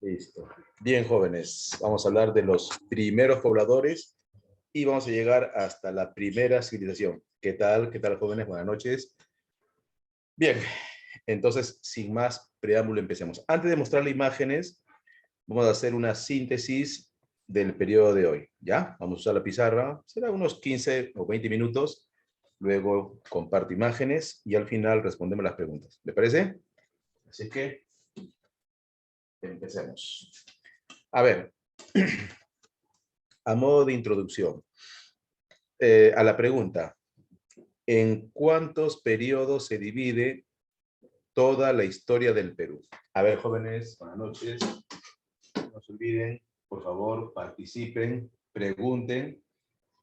Listo. Bien, jóvenes, vamos a hablar de los primeros pobladores y vamos a llegar hasta la primera civilización. ¿Qué tal? ¿Qué tal, jóvenes? Buenas noches. Bien, entonces, sin más preámbulo, empecemos. Antes de mostrarle imágenes, vamos a hacer una síntesis del periodo de hoy, ¿ya? Vamos a usar la pizarra, será unos 15 o 20 minutos, luego comparto imágenes y al final respondemos las preguntas. ¿Le parece? Así que, empecemos. A ver, a modo de introducción, a la pregunta, ¿en cuántos periodos se divide toda la historia del Perú? A ver, jóvenes, buenas noches. No se olviden, por favor, participen, pregunten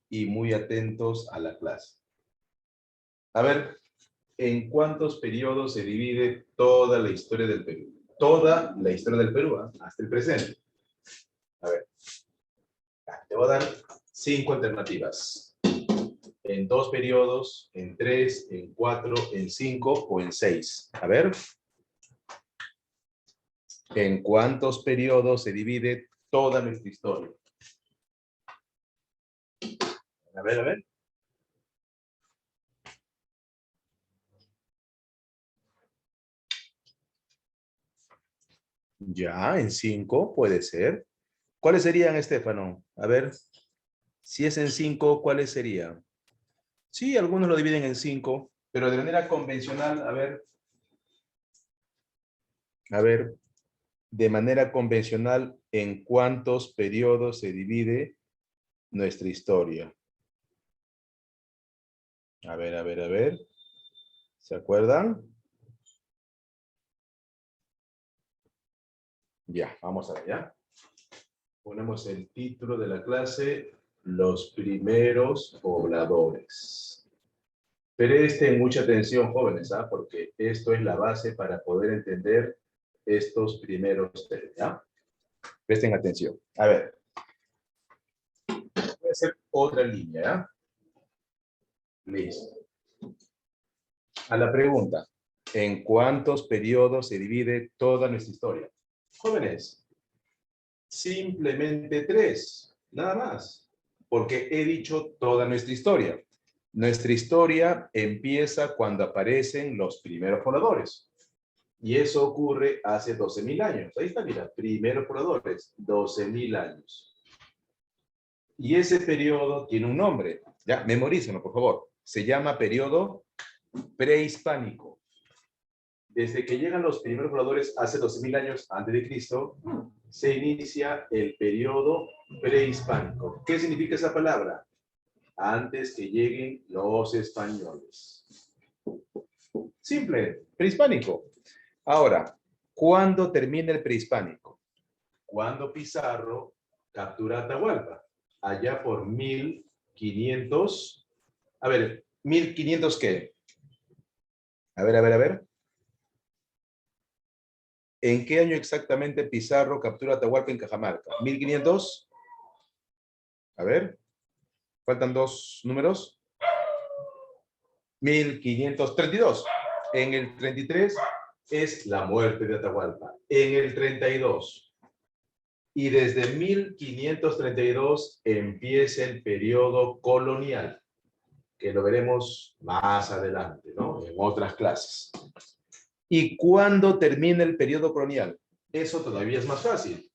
y muy atentos a la clase. A ver, ¿en cuántos periodos se divide toda la historia del Perú? Toda la historia del Perú, ¿eh? Hasta el presente. A ver, te voy a dar 5 alternativas. En 2 periodos, en 3, en 4, en 5 o en 6. A ver. ¿En cuántos periodos se divide toda nuestra historia? A ver, a ver. Ya, en 5 puede ser. ¿Cuáles serían, Estefano? A ver, si es en 5, ¿cuáles serían? Sí, algunos lo dividen en 5, pero de manera convencional, a ver, de manera convencional, ¿en cuántos periodos se divide nuestra historia? A ver, a ver, a ver. ¿Se acuerdan? Ya, vamos a ver, ¿ya? Ponemos el título de la clase, los primeros pobladores. Presten mucha atención, jóvenes, ¿ah? Porque esto es la base para poder entender estos primeros temas, ¿ya? Presten atención. A ver, voy a hacer otra línea, ¿ya? Listo. A la pregunta, ¿en cuántos periodos se divide toda nuestra historia? Jóvenes, simplemente 3, nada más, porque he dicho toda nuestra historia. Nuestra historia empieza cuando aparecen los primeros pobladores. Y eso ocurre hace 12.000 años. Ahí está, mira, primeros pobladores, 12.000 años. Y ese periodo tiene un nombre. Ya, memorícenlo, por favor. Se llama periodo prehispánico. Desde que llegan los primeros pobladores hace 12.000 años antes de Cristo, se inicia el periodo prehispánico. ¿Qué significa esa palabra? Antes que lleguen los españoles. Simple, prehispánico. Ahora, ¿cuándo termina el prehispánico? Cuando Pizarro captura Atahualpa, allá por 1500, a ver, 1500 ¿qué? A ver, a ver, a ver. ¿En qué año exactamente Pizarro captura Atahualpa en Cajamarca? ¿1500? A ver, faltan 2 números. 1532. En el 33 es la muerte de Atahualpa. En el 32. Y desde 1532 empieza el periodo colonial, que lo veremos más adelante, ¿no? En otras clases. ¿Y cuándo termina el periodo colonial? Eso todavía es más fácil.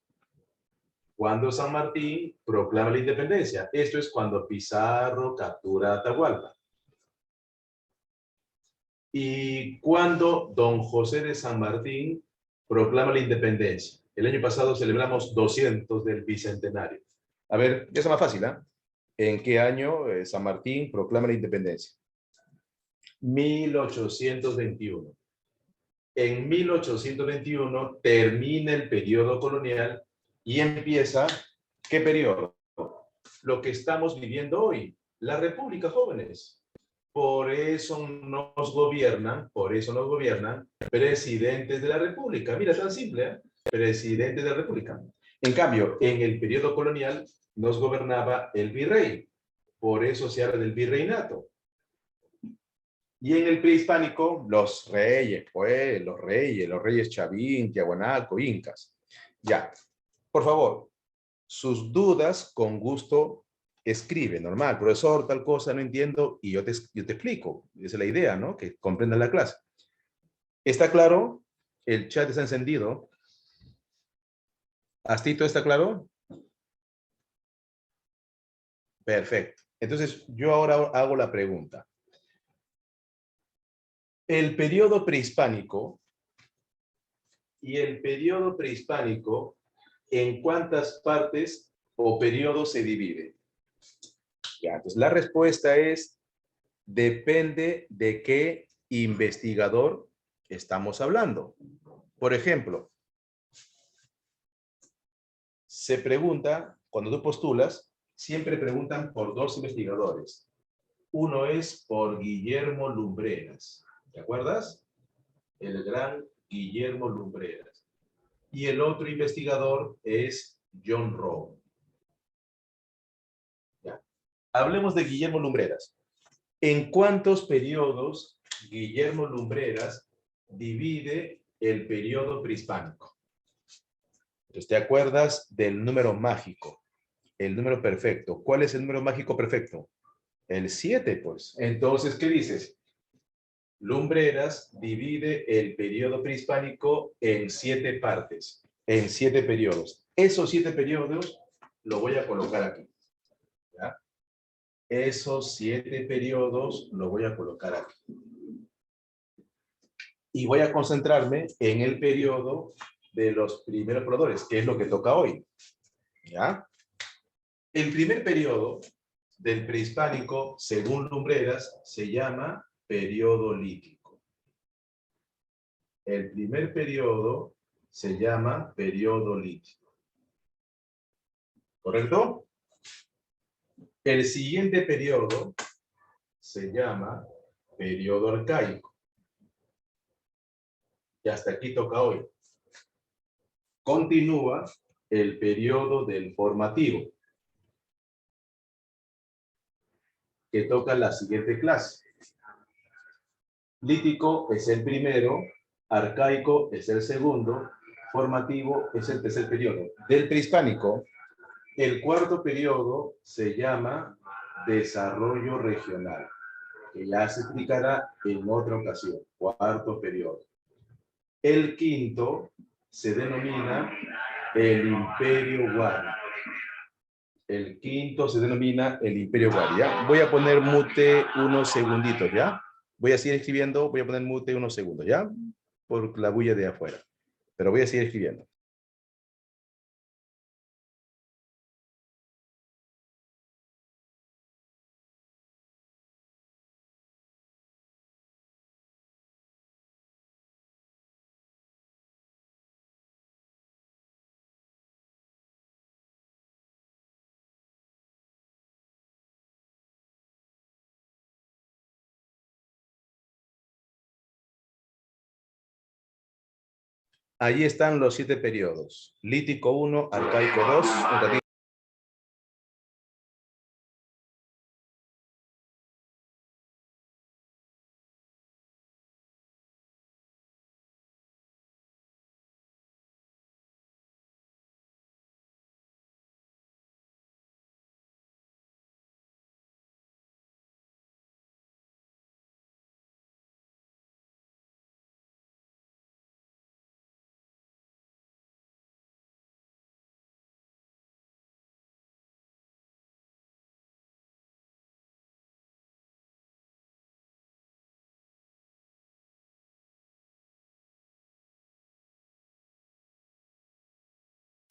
Cuando San Martín proclama la independencia. Esto es cuando Pizarro captura a Atahualpa. ¿Y cuándo don José de San Martín proclama la independencia? El año pasado celebramos 200 del Bicentenario. A ver, ya es más fácil, ¿eh? ¿En qué año San Martín proclama la independencia? 1821. En 1821 termina el periodo colonial y empieza, ¿qué periodo? Lo que estamos viviendo hoy, la República, jóvenes. Por eso nos gobiernan presidentes de la República. Mira, tan simple, ¿eh? Presidentes de la República. En cambio, en el periodo colonial nos gobernaba el virrey. Por eso se habla del virreinato. Y en el prehispánico, los reyes, pues, los reyes Chavín, Tiahuanaco, incas. Ya, por favor, sus dudas con gusto escribe, normal, profesor, tal cosa, no entiendo, y yo te explico. Esa es la idea, ¿no? Que comprendan la clase. ¿Está claro? El chat está encendido. ¿Astito está claro? Perfecto. Entonces, yo ahora hago la pregunta. El periodo prehispánico y el periodo prehispánico, ¿en cuántas partes o periodos se divide? Ya, entonces la respuesta es, depende de qué investigador estamos hablando. Por ejemplo, se pregunta, cuando tú postulas, siempre preguntan por dos investigadores. Uno es por Guillermo Lumbreras, ¿te acuerdas? El gran Guillermo Lumbreras. Y el otro investigador es John Rowe. Ya. Hablemos de Guillermo Lumbreras. ¿En cuántos periodos Guillermo Lumbreras divide el periodo prehispánico? Entonces, ¿te acuerdas del número mágico? El número perfecto. ¿Cuál es el número mágico perfecto? El 7, pues. Entonces, ¿qué dices? Lumbreras divide el periodo prehispánico en 7 partes, en 7 periodos. Esos 7 periodos lo voy a colocar aquí. ¿Ya? Esos 7 periodos lo voy a colocar aquí. Y voy a concentrarme en el periodo de los primeros pobladores, que es lo que toca hoy. ¿Ya? El primer periodo del prehispánico, según Lumbreras, se llama periodo lítico. El primer periodo se llama periodo lítico. ¿Correcto? El siguiente periodo se llama periodo arcaico. Y hasta aquí toca hoy. Continúa el periodo del formativo, que toca la siguiente clase. Lítico es el primero, arcaico es el segundo, formativo es el tercer periodo. Del prehispánico, el cuarto periodo se llama desarrollo regional, que ya se explicará en otra ocasión, cuarto periodo. El quinto se denomina el Imperio Wari. El quinto se denomina el Imperio Wari, ¿ya? Voy a poner mute unos segunditos, ¿ya? Voy a seguir escribiendo, voy a poner mute unos segundos, ¿ya? Por la bulla de afuera. Pero voy a seguir escribiendo. Ahí están los 7 periodos. Lítico 1, arcaico 2,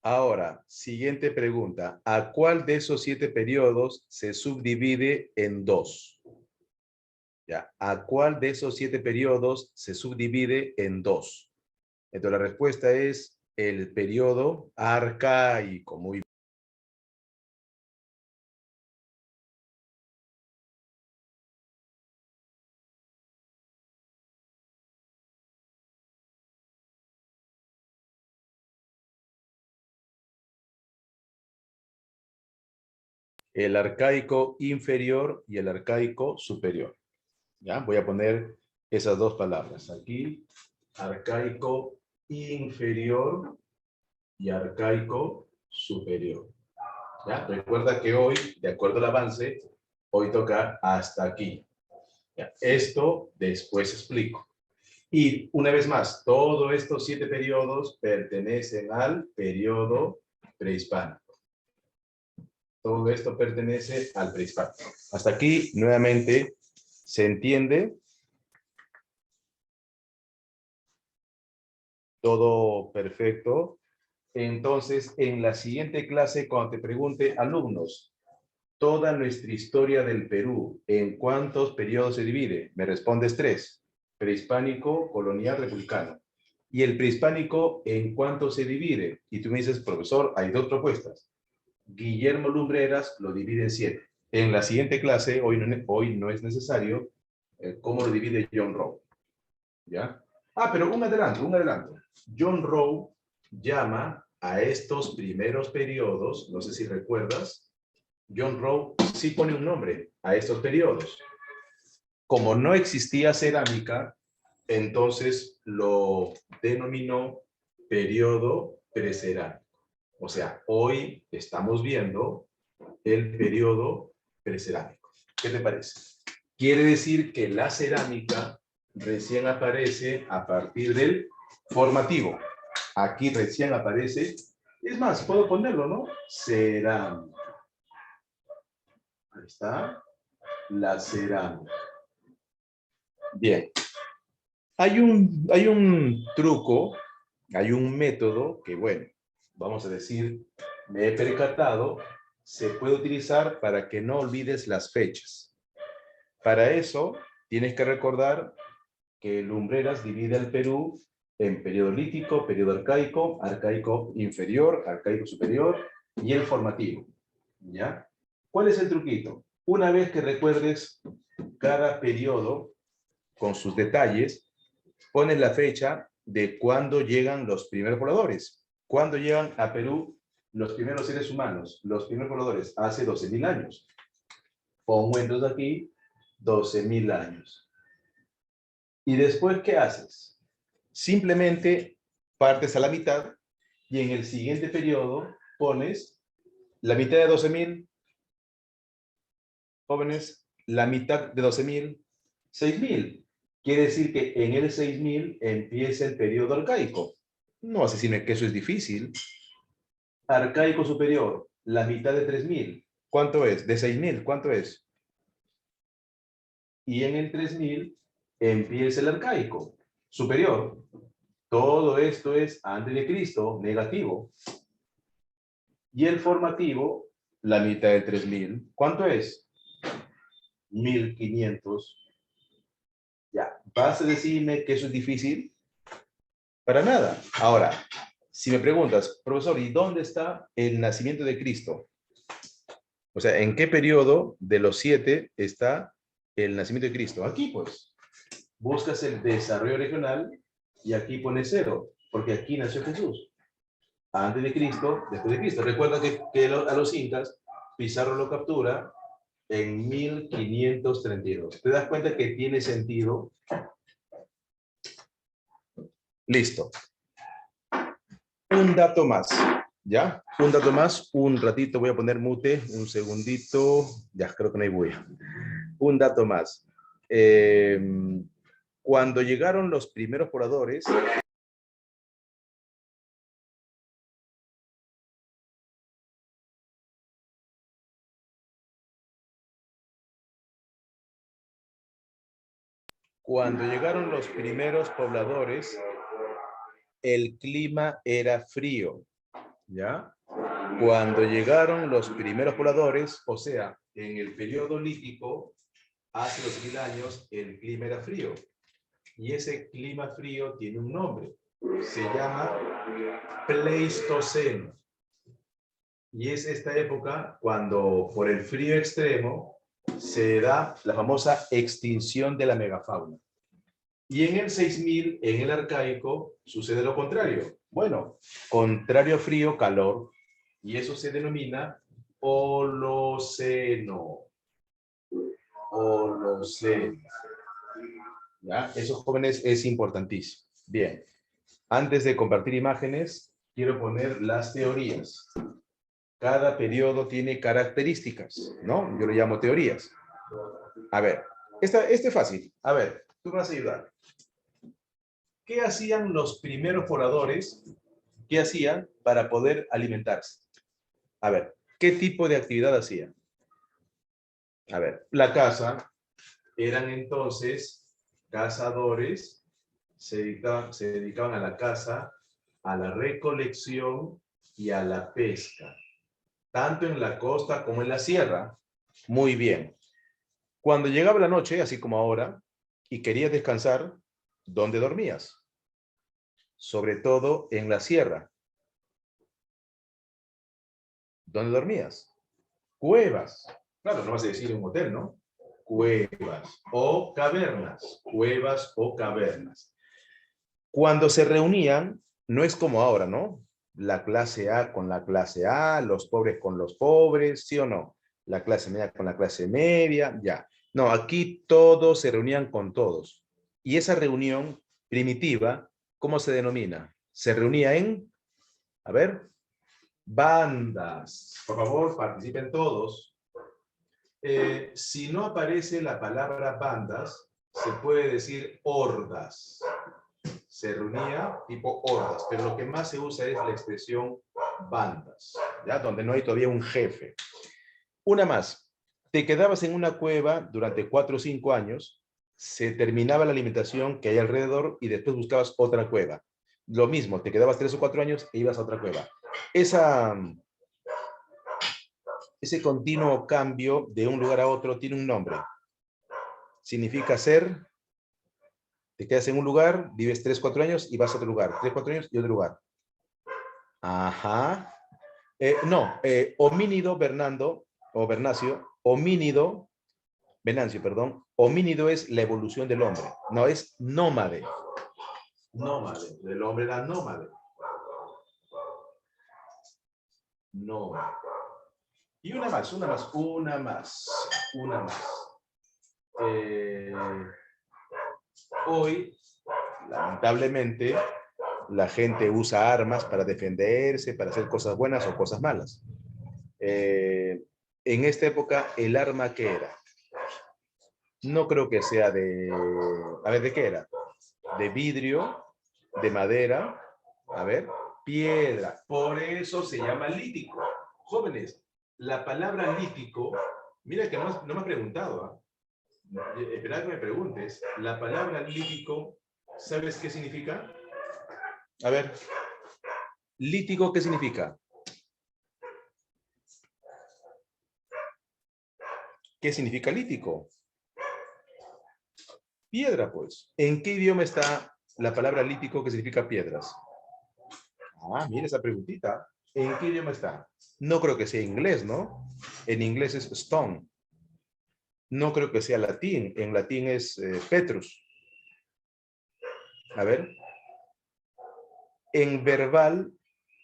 Ahora, siguiente pregunta. ¿A cuál de esos 7 periodos se subdivide en 2? ¿Ya? ¿A cuál de esos 7 periodos se subdivide en 2? Entonces la respuesta es el periodo arcaico. Muy bien. El arcaico inferior y el arcaico superior. ¿Ya? Voy a poner esas dos palabras. Aquí, arcaico inferior y arcaico superior. ¿Ya? Recuerda que hoy, de acuerdo al avance, hoy toca hasta aquí. ¿Ya? Esto después explico. Y una vez más, todos estos 7 periodos pertenecen al periodo prehispánico. Todo esto pertenece al prehispánico. Hasta aquí, nuevamente, ¿se entiende? Todo perfecto. Entonces, en la siguiente clase, cuando te pregunte, alumnos, toda nuestra historia del Perú, ¿en cuántos periodos se divide? Me respondes 3. Prehispánico, colonial, republicano. ¿Y el prehispánico en cuánto se divide? Y tú me dices, profesor, hay 2 propuestas. Guillermo Lumbreras lo divide en 7. En la siguiente clase, hoy no es necesario, cómo lo divide John Rowe. ¿Ya? Ah, pero un adelanto, un adelanto. John Rowe llama a estos primeros periodos, no sé si recuerdas, John Rowe sí pone un nombre a estos periodos. Como no existía cerámica, entonces lo denominó periodo precerámico. O sea, hoy estamos viendo el periodo precerámico. ¿Qué te parece? Quiere decir que la cerámica recién aparece a partir del formativo. Aquí recién aparece, es más, puedo ponerlo, ¿no? Cerámica. Ahí está, la cerámica. Bien. Hay un truco, hay un método que, bueno, vamos a decir, me he percatado, se puede utilizar para que no olvides las fechas. Para eso, tienes que recordar que Lumbreras divide al Perú en periodo lítico, periodo arcaico, arcaico inferior, arcaico superior y el formativo. ¿Ya? ¿Cuál es el truquito? Una vez que recuerdes cada periodo con sus detalles, pones la fecha de cuándo llegan los primeros pobladores. ¿Cuándo llegan a Perú los primeros seres humanos? Los primeros pobladores, hace 12.000 años. Pongo entonces aquí 12.000 años. ¿Y después qué haces? Simplemente partes a la mitad y en el siguiente periodo pones la mitad de 12.000, jóvenes, la mitad de 12.000, 6.000. Quiere decir que en el 6.000 empieza el periodo arcaico. No vas a decirme que eso es difícil. Arcaico superior, la mitad de 3.000. ¿Cuánto es? De 6.000, ¿cuánto es? Y en el 3.000 empieza el arcaico superior. Todo esto es antes de Cristo, negativo. Y el formativo, la mitad de 3.000. ¿Cuánto es? 1.500. Ya, ¿vas a decirme que eso es difícil? Para nada. Ahora, si me preguntas, profesor, ¿y dónde está el nacimiento de Cristo? O sea, ¿en qué periodo de los 7 está el nacimiento de Cristo? Aquí, pues. Buscas el desarrollo regional y aquí pones 0, porque aquí nació Jesús. Antes de Cristo, después de Cristo. Recuerda que a los incas, Pizarro lo captura en 1532. ¿Te das cuenta que tiene sentido? Listo. Un dato más, ¿ya? Un dato más, un ratito voy a poner mute, un segundito, ya creo que no hay bulla. Un dato más. Cuando llegaron los primeros pobladores, el clima era frío, ¿ya? Cuando llegaron los primeros pobladores, o sea, en el periodo lítico, hace 2.000 años, el clima era frío. Y ese clima frío tiene un nombre. Se llama Pleistoceno. Y es esta época cuando, por el frío extremo, se da la famosa extinción de la megafauna. Y en el 6.000, en el arcaico, sucede lo contrario. Bueno, contrario a frío, calor. Y eso se denomina Holoceno. Holoceno. ¿Ya? Eso, jóvenes, es importantísimo. Bien. Antes de compartir imágenes, quiero poner las teorías. Cada periodo tiene características, ¿no? Yo le llamo teorías. A ver, este es fácil. A ver, tú me vas a ayudar. ¿Qué hacían los primeros pobladores? ¿Qué hacían para poder alimentarse? A ver, ¿qué tipo de actividad hacían? A ver, la caza. Eran entonces cazadores, se dedicaban a la caza, a la recolección y a la pesca, tanto en la costa como en la sierra. Muy bien. Cuando llegaba la noche, así como ahora, y querías descansar, ¿dónde dormías? Sobre todo en la sierra. ¿Dónde dormías? Cuevas. Claro, no vas a decir un hotel, ¿no? Cuevas o cavernas. Cuevas o cavernas. Cuando se reunían, no es como ahora, ¿no? La clase A con la clase A, los pobres con los pobres, ¿sí o no? La clase media con la clase media, ya. No, aquí todos se reunían con todos. Y esa reunión primitiva, ¿cómo se denomina? Se reunía en, a ver, bandas. Por favor, participen todos. Si no aparece la palabra bandas, se puede decir hordas. Se reunía tipo hordas, pero lo que más se usa es la expresión bandas, ¿ya? Donde no hay todavía un jefe. Una más, te quedabas en una cueva durante 4 o 5 años, se terminaba la alimentación que hay alrededor y después buscabas otra cueva. Lo mismo, te quedabas 3 o 4 años e ibas a otra cueva. Ese continuo cambio de un lugar a otro tiene un nombre. Significa ser, te quedas en un lugar, vives 3, 4 años y vas a otro lugar. 3, 4 años y otro lugar. Ajá. Homínido, Bernardo, o Bernacio, homínido, Venancio, perdón, homínido es la evolución del hombre. No, es nómade. Nómade. El hombre era nómade. Nómade. Y una más. Hoy, lamentablemente, la gente usa armas para defenderse, para hacer cosas buenas o cosas malas. En esta época, ¿el arma qué era? No creo que sea de... A ver, ¿de qué era? De vidrio, de madera, a ver, piedra. Por eso se llama lítico. Jóvenes, la palabra lítico, mira que no me has preguntado, ¿eh? Espera que me preguntes. La palabra lítico, ¿sabes qué significa? A ver, lítico, ¿qué significa? ¿Qué significa lítico? Piedra, pues. ¿En qué idioma está la palabra lítico que significa piedras? Ah, mira esa preguntita. ¿En qué idioma está? No creo que sea inglés, ¿no? En inglés es stone. No creo que sea latín. En latín es petrus. A ver. En verbal,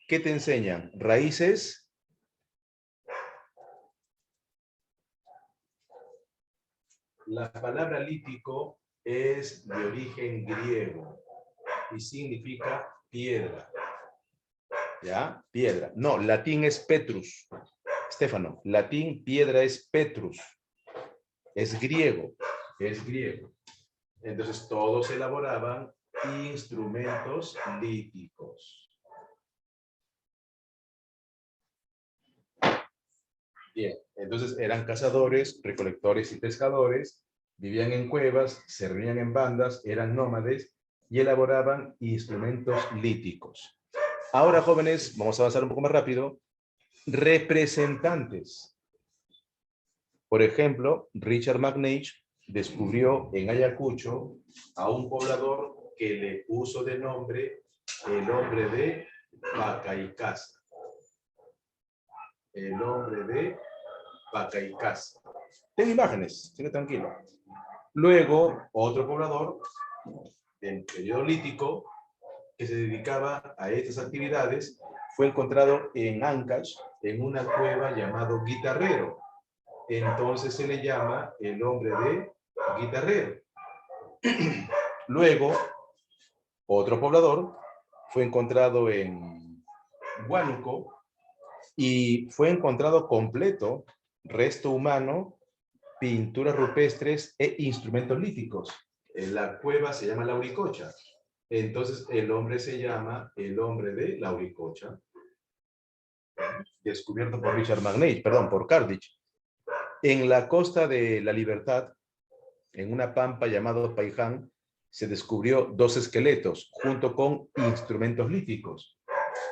¿qué te enseñan? Raíces. La palabra lítico es de origen griego y significa piedra. ¿Ya? Piedra. No, latín es petrus. Stefano, latín piedra es petrus. Es griego. Es griego. Entonces todos elaboraban instrumentos líticos. Bien, entonces eran cazadores, recolectores y pescadores, vivían en cuevas, se reunían en bandas, eran nómades y elaboraban instrumentos líticos. Ahora, jóvenes, vamos a avanzar un poco más rápido. Representantes. Por ejemplo, Richard McNeish descubrió en Ayacucho a un poblador que le puso de nombre el hombre de Pacaicasa. El hombre de Pacaicasa. Tengo imágenes, sigue tranquilo. Luego, otro poblador del periodo lítico que se dedicaba a estas actividades fue encontrado en Ancash, en una cueva llamado Guitarrero. Entonces se le llama el hombre de Guitarrero. Luego, otro poblador fue encontrado en Huánuco y fue encontrado completo, resto humano, pinturas rupestres e instrumentos líticos. La cueva se llama Lauricocha. Entonces, el hombre se llama el hombre de Lauricocha, descubierto por Richard Magnay, perdón, por Cardiff. En la costa de la Libertad, en una pampa llamado Paiján, se descubrió 2 esqueletos junto con instrumentos líticos.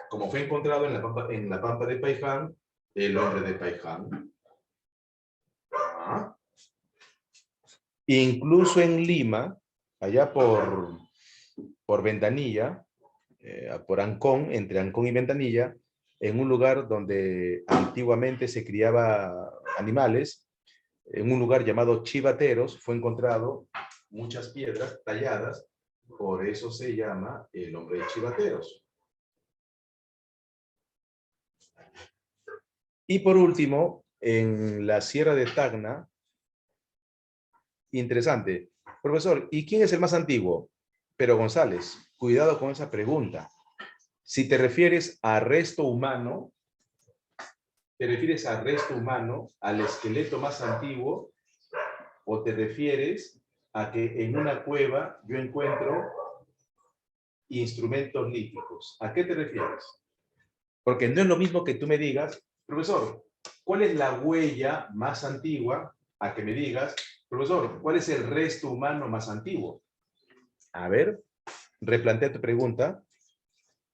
Como fue encontrado en la pampa de Paiján, el hombre de Paiján. Incluso en Lima, allá por Ventanilla, por Ancón, entre Ancón y Ventanilla, en un lugar donde antiguamente se criaba animales, en un lugar llamado Chivateros, fue encontrado muchas piedras talladas, por eso se llama el hombre de Chivateros. Y por último, en la Sierra de Tacna, interesante, profesor, ¿y quién es el más antiguo? Pero González, cuidado con esa pregunta. Si te refieres a resto humano, ¿te refieres al resto humano, al esqueleto más antiguo, o te refieres a que en una cueva yo encuentro instrumentos líticos? ¿A qué te refieres? Porque no es lo mismo que tú me digas, profesor, ¿cuál es la huella más antigua? A que me digas, profesor, ¿cuál es el resto humano más antiguo? A ver, replantea tu pregunta.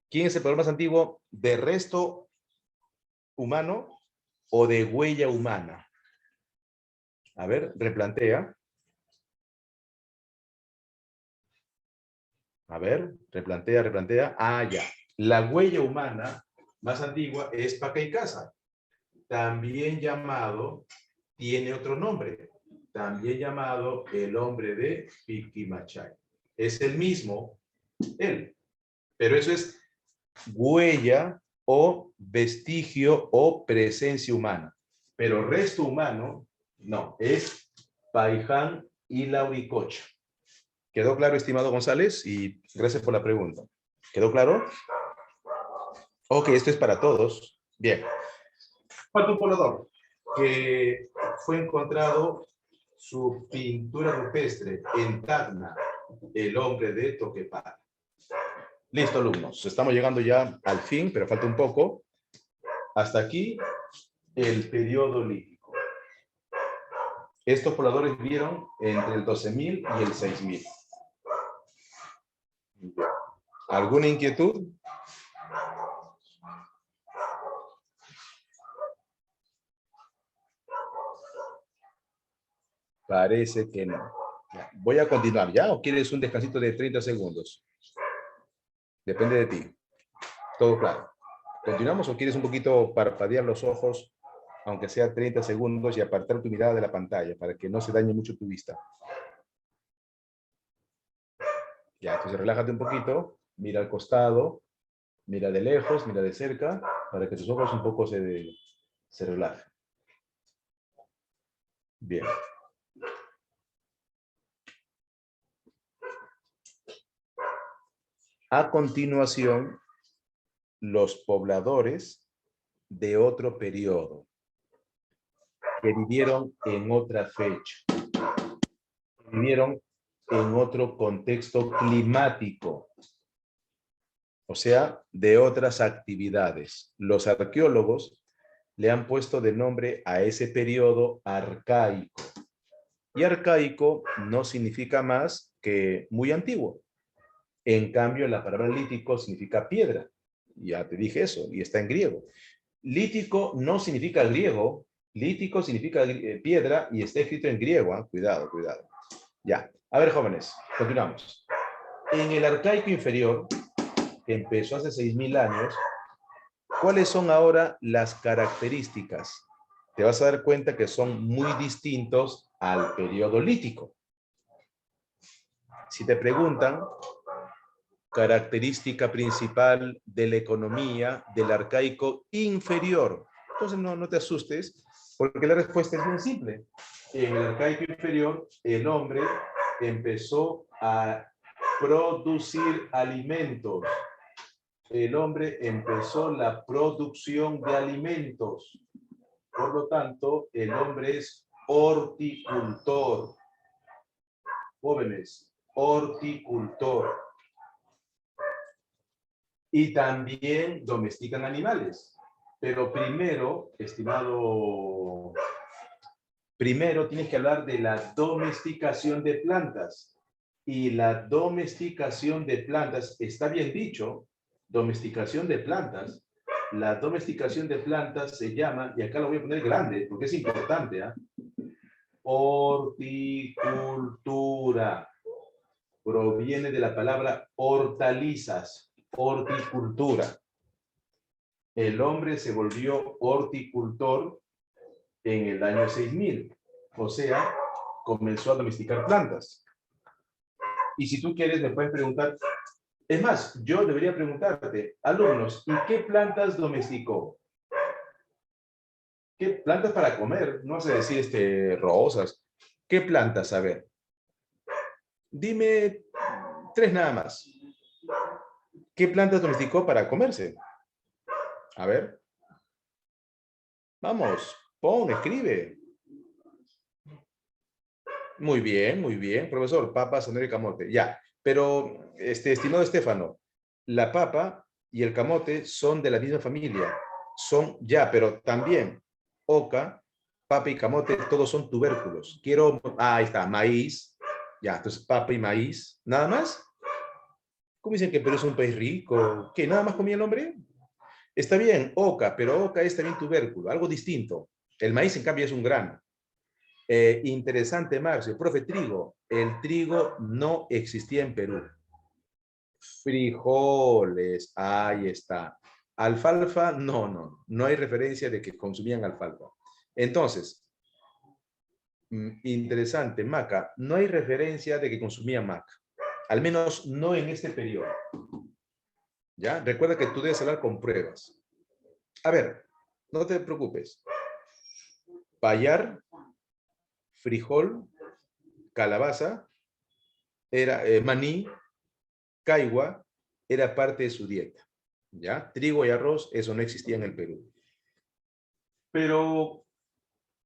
¿Quién es el problema más antiguo de resto humano o de huella humana? A ver, replantea. A ver, replantea. Ah, ya. La huella humana más antigua es Pacaicasa, también llamado, tiene otro nombre, también llamado el hombre de Piquimachay. Es el mismo, él, pero eso es huella o vestigio o presencia humana. Pero resto humano, no, es Paiján y Lauricocha. ¿Quedó claro, estimado González? Y gracias por la pregunta. ¿Quedó claro? Ok, esto es para todos. Bien. Falta un poblador que fue encontrado su pintura rupestre en Tacna, el hombre de Toquepala. Listo, alumnos. Estamos llegando ya al fin, pero falta un poco. Hasta aquí el periodo lítico. Estos pobladores vivieron entre el 12.000 y el 6.000. ¿Alguna inquietud? Parece que no. Voy a continuar, ¿ya? ¿O quieres un descansito de 30 segundos? Depende de ti. Todo claro. ¿Continuamos o quieres un poquito parpadear los ojos, aunque sea 30 segundos, y apartar tu mirada de la pantalla para que no se dañe mucho tu vista? Ya, entonces relájate un poquito, mira al costado, mira de lejos, mira de cerca, para que tus ojos un poco se relajen. Bien. A continuación, los pobladores de otro periodo, que vivieron en otra fecha, vivieron en otro contexto climático, o sea, de otras actividades. Los arqueólogos le han puesto de nombre a ese periodo arcaico. Y arcaico no significa más que muy antiguo. En cambio, la palabra lítico significa piedra. Ya te dije eso, y está en griego. Lítico no significa griego, lítico significa piedra y está escrito en griego. ¿Eh? Cuidado, cuidado. Ya. A ver, jóvenes, continuamos. En el arcaico inferior, que empezó hace 6.000 años, ¿cuáles son ahora las características? Te vas a dar cuenta que son muy distintos al periodo lítico. Si te preguntan, característica principal de la economía del arcaico inferior, entonces no te asustes, porque la respuesta es bien simple. En el arcaico inferior, el hombre empezó a producir alimentos. El hombre empezó la producción de alimentos. Por lo tanto, el hombre es horticultor. Jóvenes, horticultor. Y también domestican animales. Pero primero, estimado, primero tienes que hablar de la domesticación de plantas. Y la domesticación de plantas, está bien dicho, domesticación de plantas. La domesticación de plantas se llama, y acá lo voy a poner grande porque es importante, ¿eh? Horticultura. Proviene de la palabra hortalizas, horticultura. El hombre se volvió horticultor en el año 6000, o sea, comenzó a domesticar plantas. Y si tú quieres, me puedes preguntar, es más, yo debería preguntarte, alumnos, ¿y qué plantas domesticó? ¿Qué plantas para comer? No sé decir rosas. ¿Qué plantas? A ver. Dime 3 nada más. ¿Qué plantas domesticó para comerse? A ver. Vamos, pon, escribe. Muy bien, profesor. Papa, zanahoria y camote. Ya, pero, estimado Estefano, la papa y el camote son de la misma familia. Son, ya, pero también, oca, papa y camote, todos son tubérculos. Quiero, ahí está, maíz. Ya, entonces papa y maíz. ¿Nada más? ¿Cómo dicen que Perú es un país rico? ¿Qué, nada más comía el hombre? Está bien, oca, pero oca es también tubérculo, algo distinto. El maíz, en cambio, es un grano. Interesante, Marcio. Profe, trigo. El trigo no existía en Perú. Frijoles, ahí está. Alfalfa, no hay referencia de que consumían alfalfa. Entonces, interesante, maca, no hay referencia de que consumían maca. Al menos no en este periodo. ¿Ya? Recuerda que tú debes hablar con pruebas. A ver, no te preocupes. Payar, frijol, calabaza, era maní, caigua, era parte de su dieta. ¿Ya? Trigo y arroz, eso no existía en el Perú. Pero,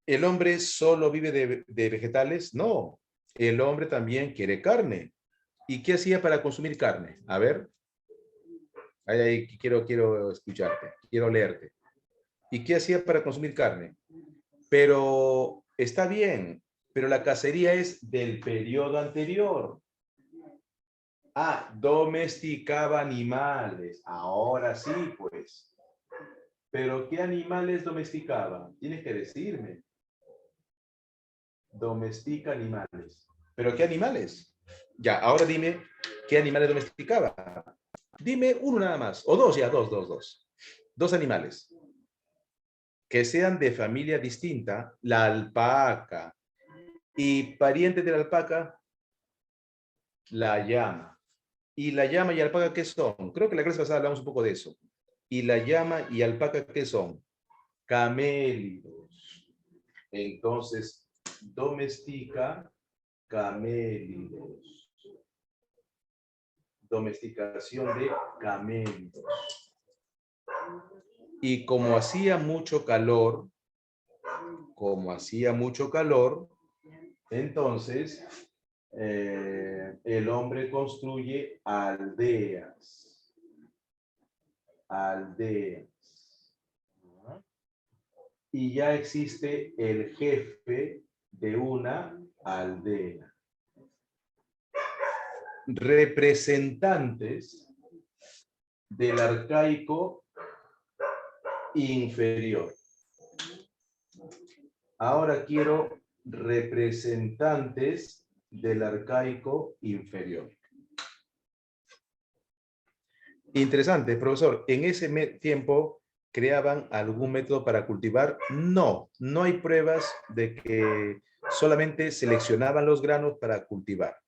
¿el hombre solo vive de vegetales? No. El hombre también quiere carne. ¿Y qué hacía para consumir carne? A ver. Ahí quiero escucharte, quiero leerte. ¿Y qué hacía para consumir carne? Pero está bien, pero la cacería es del periodo anterior. Ah, domesticaba animales. Ahora sí, pues. Pero ¿qué animales domesticaba? Tienes que decirme. Domestica animales. ¿Pero qué animales? Ya, ahora dime, ¿qué animales domesticaba? Dime uno nada más. O dos, ya, dos. Dos animales. Que sean de familia distinta. La alpaca. Y parientes de la alpaca, la llama. ¿Y la llama y alpaca qué son? Creo que la clase pasada hablamos un poco de eso. ¿Y la llama y alpaca qué son? Camélidos. Entonces, domestica camélidos. Domesticación de camélidos. Y como hacía mucho calor, entonces el hombre construye aldeas. Y ya existe el jefe de una aldea. Representantes del arcaico inferior. Ahora quiero representantes del arcaico inferior. Interesante, profesor. ¿En ese tiempo creaban algún método para cultivar? No hay pruebas de que solamente seleccionaban los granos para cultivar.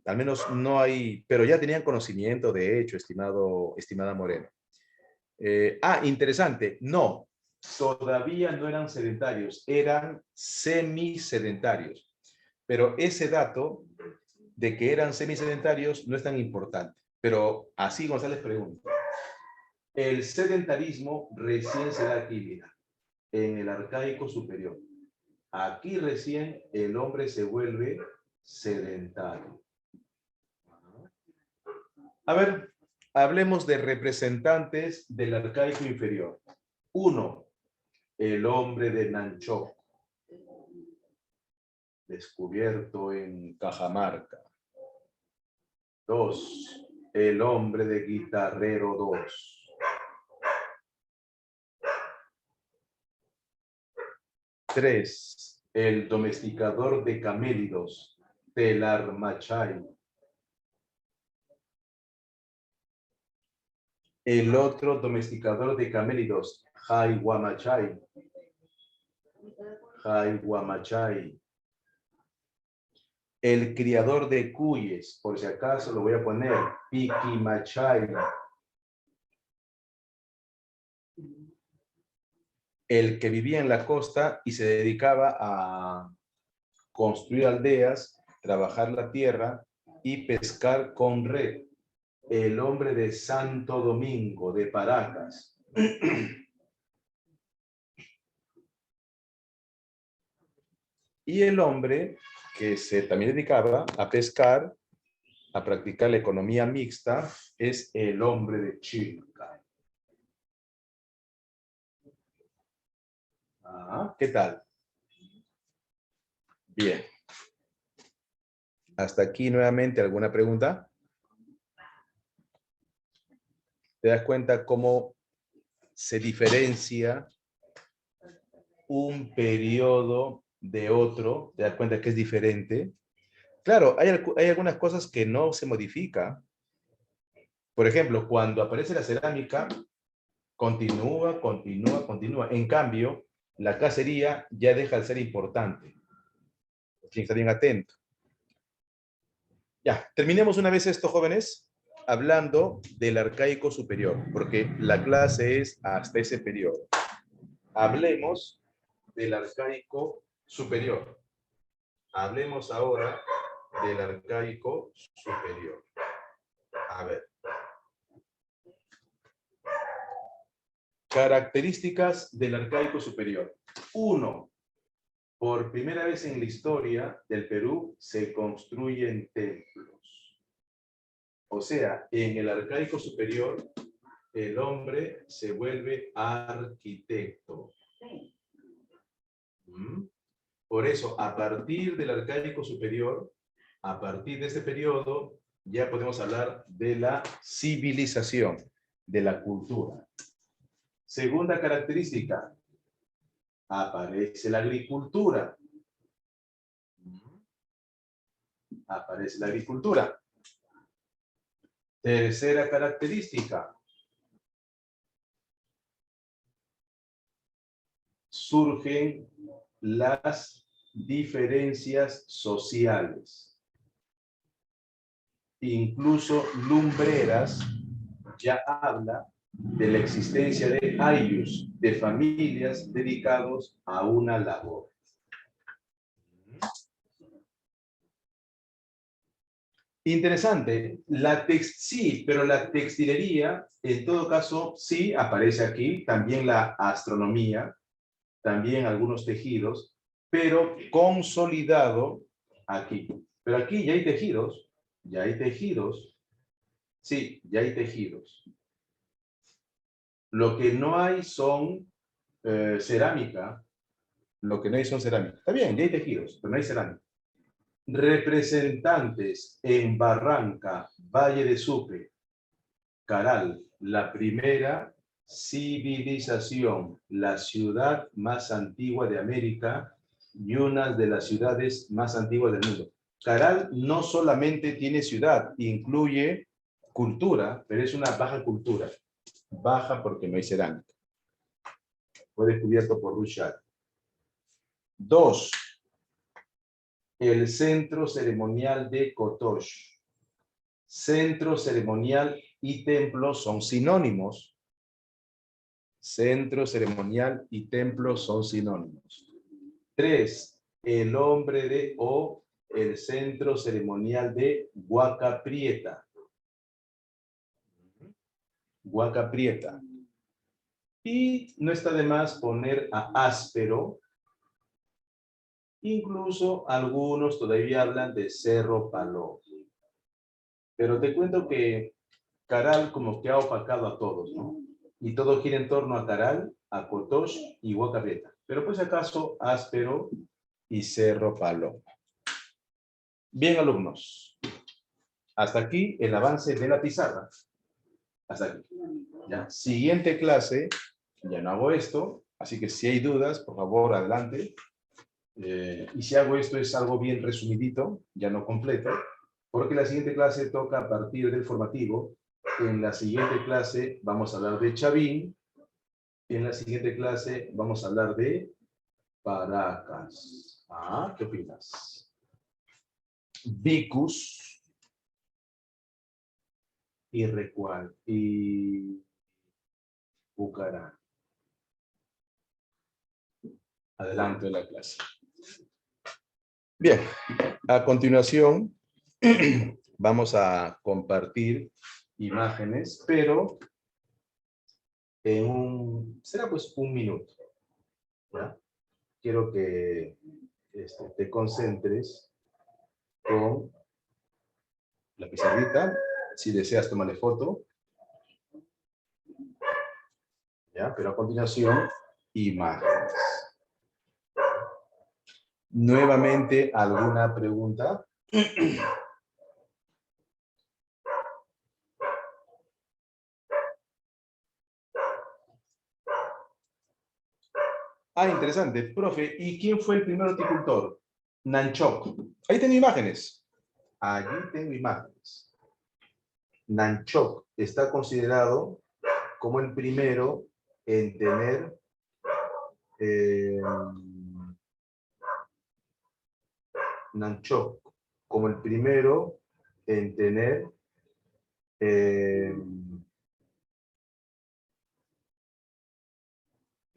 Al menos no hay, pero ya tenían conocimiento, de hecho, estimada Moreno. Interesante. No, todavía no eran sedentarios, eran semisedentarios. Pero ese dato de que eran semisedentarios no es tan importante. Pero así González pregunta. El sedentarismo recién se da aquí, mira, en el arcaico superior. Aquí recién el hombre se vuelve sedentario. A ver, hablemos de representantes del arcaico inferior. 1. El hombre de Nanchoc, descubierto en Cajamarca. 2. El hombre de Guitarrero 2. 3. El domesticador de camélidos, Telar Machay. El otro domesticador de camélidos, Jaihuamachay. Jaihuamachay. El criador de cuyes, por si acaso lo voy a poner, Piquimachay. El que vivía en la costa y se dedicaba a construir aldeas, trabajar la tierra y pescar con red. El hombre de Santo Domingo, de Paracas. Y el hombre que se también dedicaba a pescar, a practicar la economía mixta, es el hombre de Chilca. ¿Qué tal? Bien. Hasta aquí nuevamente, ¿alguna pregunta? ¿Te das cuenta cómo se diferencia un periodo de otro? ¿Te das cuenta que es diferente? Claro, hay algunas cosas que no se modifican. Por ejemplo, cuando aparece la cerámica, continúa. En cambio, la cacería ya deja de ser importante. Tiene que estar bien atento. Ya, terminemos una vez esto, jóvenes, hablando del arcaico superior, porque la clase es hasta ese periodo. Hablemos del arcaico superior. Hablemos ahora del arcaico superior. A ver. Características del arcaico superior. 1. Por primera vez en la historia del Perú se construyen templos. O sea, en el arcaico superior, el hombre se vuelve arquitecto. Por eso, a partir del arcaico superior, a partir de este periodo, ya podemos hablar de la civilización, de la cultura. Segunda característica, aparece la agricultura. Aparece la agricultura. Tercera característica, surgen las diferencias sociales. Incluso Lumbreras ya habla de la existencia de ayllus, de familias dedicados a una labor. Interesante, sí, pero la textilería, en todo caso, sí aparece aquí, también la astronomía, también algunos tejidos, pero consolidado aquí. Pero aquí ya hay tejidos, sí, ya hay tejidos. Lo que no hay son cerámica, Está bien, ya hay tejidos, pero no hay cerámica. Representantes en Barranca, Valle de Sucre, Caral, la primera civilización, la ciudad más antigua de América y una de las ciudades más antiguas del mundo. Caral no solamente tiene ciudad, incluye cultura, pero es una baja cultura. Baja porque no hay cerámica. Fue descubierto por Ruchard. 2. El centro ceremonial de Kotosh. Centro ceremonial y templo son sinónimos. Centro ceremonial y templo son sinónimos. 3. El hombre de O el centro ceremonial de Huaca Prieta. Huaca Prieta. Y no está de más poner a Áspero. Incluso algunos todavía hablan de Cerro Paló. Pero te cuento que Caral como que ha opacado a todos, ¿no? Y todo gira en torno a Caral, a Cotox y Huaca Prieta. Pero pues acaso Áspero y Cerro Paló. Bien, alumnos. Hasta aquí el avance de la pizarra. Hasta aquí. ¿Ya? Siguiente clase, ya no hago esto, así que si hay dudas, por favor, adelante. Y si hago esto es algo bien resumidito, ya no completo, porque la siguiente clase toca a partir del formativo. En la siguiente clase vamos a hablar de Chavín. En la siguiente clase vamos a hablar de Paracas. ¿Qué opinas? Vicus y Recual y Bucará. Adelante la clase. Bien, a continuación vamos a compartir imágenes, pero será pues un minuto. ¿Ya? Quiero que te concentres con la pizarrita. Si deseas, tomarle foto. ¿Ya? Pero a continuación, imágenes. Nuevamente, ¿alguna pregunta? Interesante. Profe, ¿y quién fue el primer horticultor? Nanchoc. Ahí tengo imágenes. Allí tengo imágenes. Nanchoc está considerado como el primero en tener Nanchoc como el primero en tener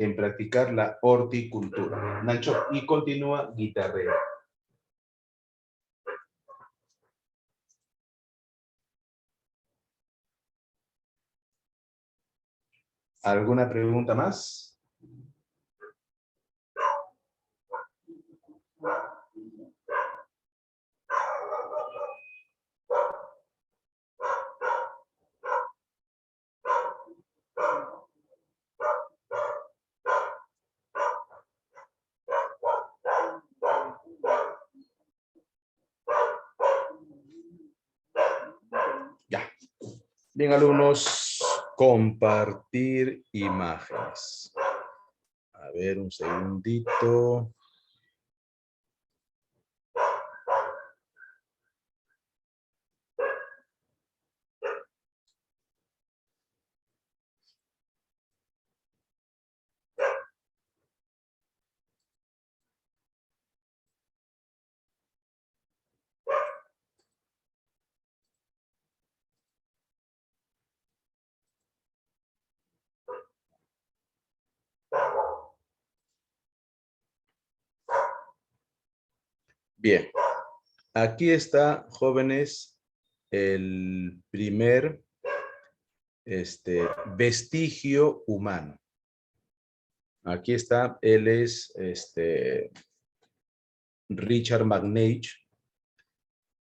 en practicar la horticultura. Nanchoc, y continúa Guitarrero. ¿Alguna pregunta más? Ya. Bien, alumnos, compartir imágenes. A ver, un segundito. Bien, aquí está, jóvenes, el primer vestigio humano. Aquí está, él es Richard McNeish,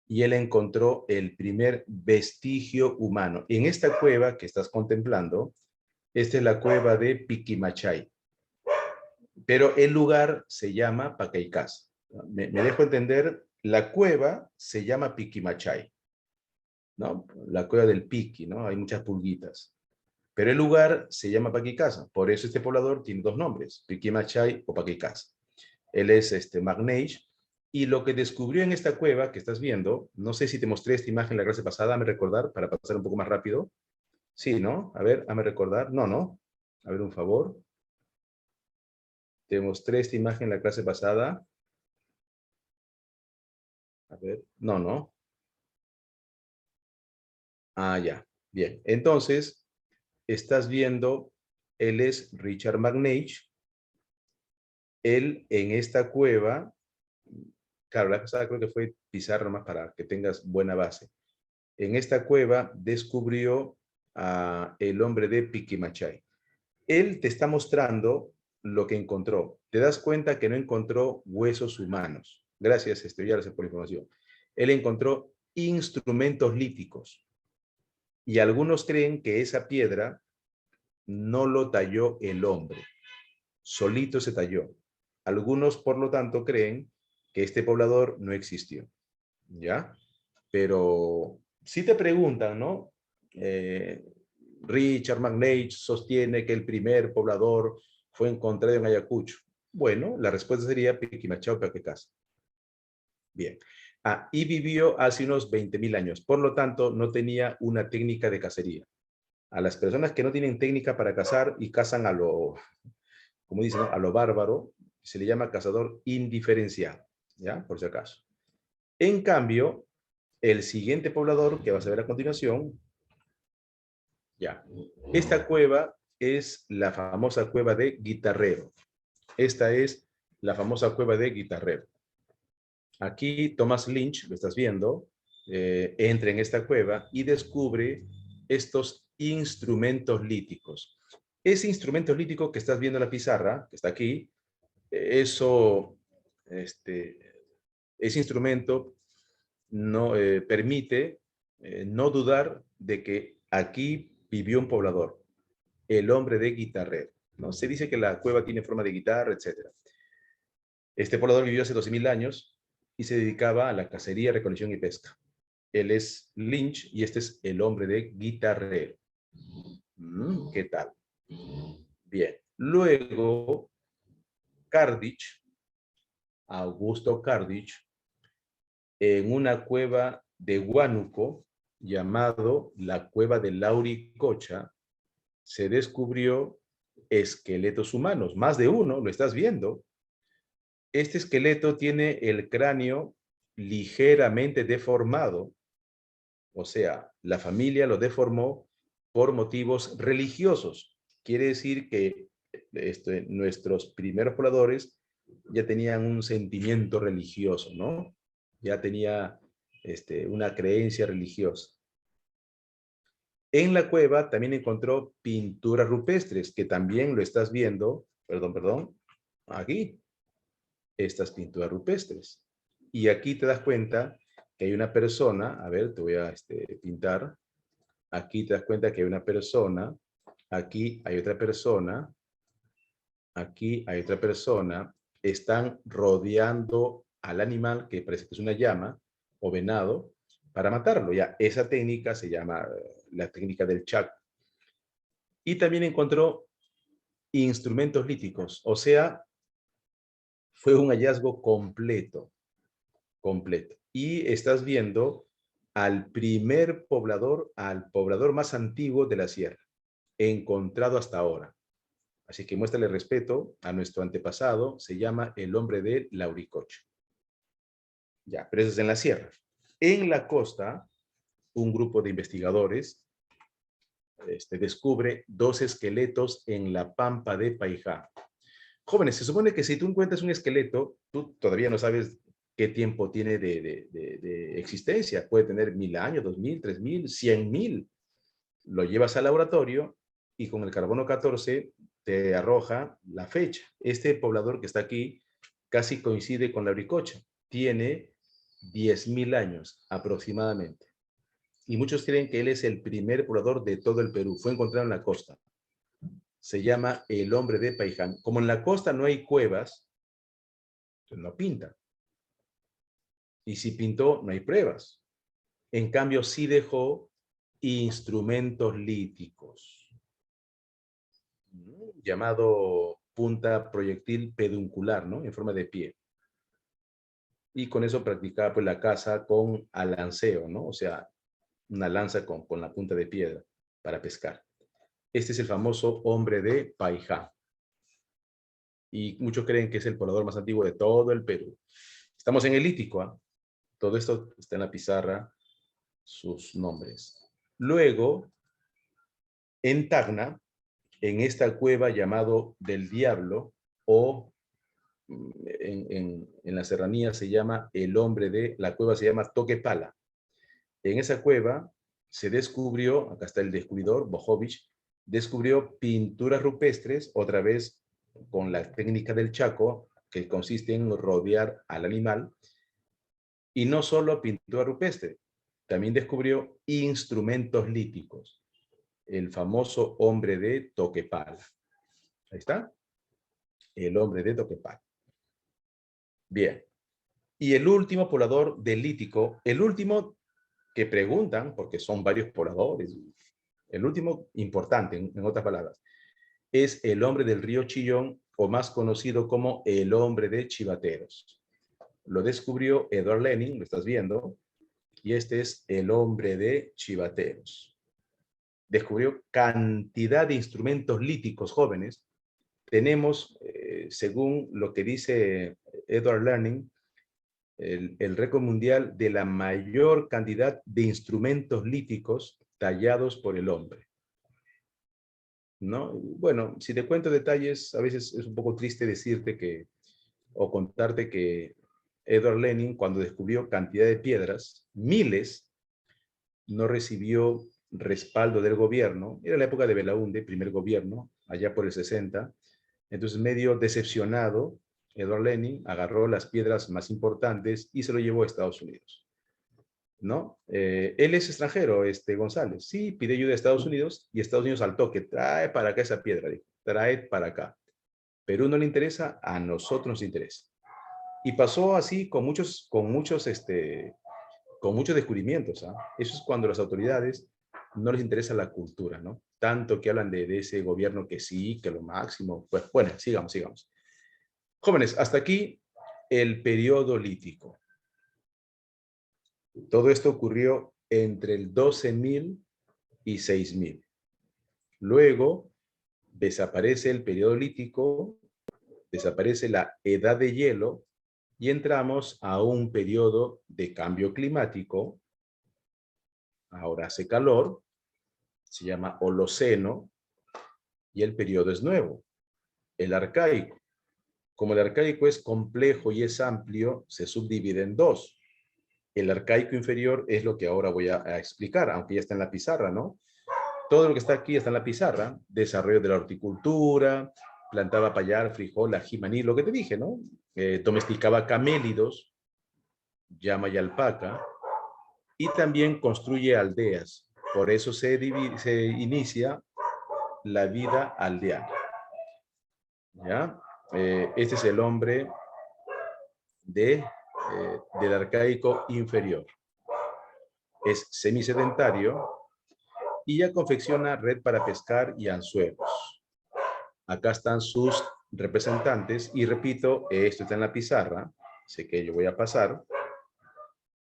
y él encontró el primer vestigio humano. En esta cueva que estás contemplando, esta es la cueva de Piquimachay, pero el lugar se llama Pacaicás. Me dejo entender, la cueva se llama Piquimachay, ¿no? La cueva del Piqui, ¿no? Hay muchas pulguitas. Pero el lugar se llama Paquicasa, por eso este poblador tiene dos nombres, Piquimachay o Paquicasa. Él es McNeish, y lo que descubrió en esta cueva que estás viendo, no sé si te mostré esta imagen la clase pasada, dame recordar para pasar un poco más rápido. Sí, ¿no? A ver, dame recordar. No, no. A ver, un favor. Te mostré esta imagen la clase pasada. A ver, no, no. Ya. Bien. Entonces, estás viendo, él es Richard McNeish. Él en esta cueva Claro, la pasada creo que fue Pizarro más para que tengas buena base. En esta cueva descubrió a el hombre de Piquimachay. Él te está mostrando lo que encontró. Te das cuenta que no encontró huesos humanos. Gracias, Estrellarse, por la información. Él encontró instrumentos líticos. Y algunos creen que esa piedra no lo talló el hombre. Solito se talló. Algunos, por lo tanto, creen que este poblador no existió. ¿Ya? Pero si te preguntan, ¿no? Richard McNeish sostiene que el primer poblador fue encontrado en Ayacucho. Bueno, la respuesta sería Piquimachao Paquecasa. Bien. Y vivió hace unos 20.000 años. Por lo tanto, no tenía una técnica de cacería. A las personas que no tienen técnica para cazar y cazan a lo, como dicen, ¿no? A lo bárbaro, se le llama cazador indiferenciado, ¿ya? Por si acaso. En cambio, el siguiente poblador que vas a ver a continuación, ya. Esta cueva es la famosa cueva de Guitarrero. Esta es la famosa cueva de Guitarrero. Aquí Thomas Lynch, lo estás viendo, entra en esta cueva y descubre estos instrumentos líticos. Ese instrumento lítico que estás viendo en la pizarra, que está aquí, eso, ese instrumento no, permite no dudar de que aquí vivió un poblador, el hombre de Guitarrero, ¿no? Se dice que la cueva tiene forma de guitarra, etc. Este poblador vivió hace 12.000 años y se dedicaba a la cacería, recolección y pesca. Él es Lynch y este es el hombre de Guitarrero. ¿Qué tal? Bien. Luego, Cardich, Augusto Cardich, en una cueva de Huánuco, llamado la cueva de Lauricocha, se descubrió esqueletos humanos, más de uno, lo estás viendo. Este esqueleto tiene el cráneo ligeramente deformado, o sea, la familia lo deformó por motivos religiosos. Quiere decir que nuestros primeros pobladores ya tenían un sentimiento religioso, ¿no? Ya tenía una creencia religiosa. En la cueva también encontró pinturas rupestres, que también lo estás viendo, perdón, aquí, estas pinturas rupestres. Y aquí te das cuenta que hay una persona, a ver, te voy a pintar, aquí te das cuenta que hay una persona, aquí hay otra persona, aquí hay otra persona, están rodeando al animal que parece que es una llama o venado para matarlo. Ya, esa técnica se llama la técnica del Chac. Y también encontró instrumentos líticos, o sea, fue un hallazgo completo, completo. Y estás viendo al poblador más antiguo de la sierra, encontrado hasta ahora. Así que muéstrale respeto a nuestro antepasado, se llama el hombre de Lauricocha. Ya, pero eso es en la sierra. En la costa, un grupo de investigadores descubre 2 esqueletos en la pampa de Paijá. Jóvenes, se supone que si tú encuentras un esqueleto, tú todavía no sabes qué tiempo tiene de existencia. Puede tener 1.000 años, 2.000, 3.000, 100.000. Lo llevas al laboratorio y con el carbono 14 te arroja la fecha. Este poblador que está aquí casi coincide con la Lauricocha. Tiene 10.000 años aproximadamente. Y muchos creen que él es el primer poblador de todo el Perú. Fue encontrado en la costa. Se llama el hombre de Paiján. Como en la costa no hay cuevas, pues no pinta. Y si pintó, no hay pruebas. En cambio, sí dejó instrumentos líticos, llamado punta proyectil peduncular, ¿no? En forma de pie. Y con eso practicaba pues la caza con alanceo, ¿no? O sea, una lanza con la punta de piedra para pescar. Este es el famoso hombre de Paijá. Y muchos creen que es el poblador más antiguo de todo el Perú. Estamos en el Lítico, ¿eh? Todo esto está en la pizarra, sus nombres. Luego, en Tacna, en esta cueva llamado del Diablo o en la serranía se llama la cueva se llama Toquepala. En esa cueva se descubrió, acá está el descubridor, Bojovic, descubrió pinturas rupestres, otra vez con la técnica del Chaco, que consiste en rodear al animal, y no solo pintura rupestre, también descubrió instrumentos líticos, el famoso hombre de Toquepala. Ahí está, el hombre de Toquepala. Bien, y el último poblador del lítico, el último que preguntan, porque son varios pobladores, el último importante, en otras palabras, es el hombre del río Chillón, o más conocido como el hombre de Chivateros. Lo descubrió Edward Lenin, lo estás viendo, y este es el hombre de Chivateros. Descubrió cantidad de instrumentos líticos jóvenes. Tenemos, según lo que dice Edward Lenin, el récord mundial de la mayor cantidad de instrumentos líticos tallados por el hombre, ¿no? Bueno, si te cuento detalles, a veces es un poco triste decirte que, o contarte que Edward Lenin, cuando descubrió cantidad de piedras, miles, no recibió respaldo del gobierno. Era la época de Belaúnde, primer gobierno, allá por el 60. Entonces, medio decepcionado, Edward Lenin agarró las piedras más importantes y se lo llevó a Estados Unidos, ¿no? Él es extranjero, González. Sí, pide ayuda a Estados Unidos y Estados Unidos al toque, trae para acá esa piedra, dijo, trae para acá. Perú no le interesa, a nosotros nos interesa. Y pasó así con muchos descubrimientos. ¿Ah? Eso es cuando las autoridades no les interesa la cultura, ¿no? Tanto que hablan de ese gobierno que sí, que lo máximo. Pues bueno, sigamos. Jóvenes, hasta aquí el periodo lítico. Todo esto ocurrió entre el 12.000 y 6.000. Luego desaparece el periodo lítico, desaparece la edad de hielo y entramos a un periodo de cambio climático. Ahora hace calor, se llama Holoceno, y el periodo es nuevo, el arcaico. Como el arcaico es complejo y es amplio, se subdivide en dos. El arcaico inferior es lo que ahora voy a explicar, aunque ya está en la pizarra, ¿no? Todo lo que está aquí está en la pizarra. Desarrollo de la horticultura, plantaba payar, frijol, ají, maní, lo que te dije, ¿no? Domesticaba camélidos, llama y alpaca, y también construye aldeas. Por eso se inicia la vida aldeana. ¿Ya? Este es el hombre del arcaico inferior. Es semisedentario y ya confecciona red para pescar y anzuelos. Acá están sus representantes y repito, esto está en la pizarra, sé que yo voy a pasar,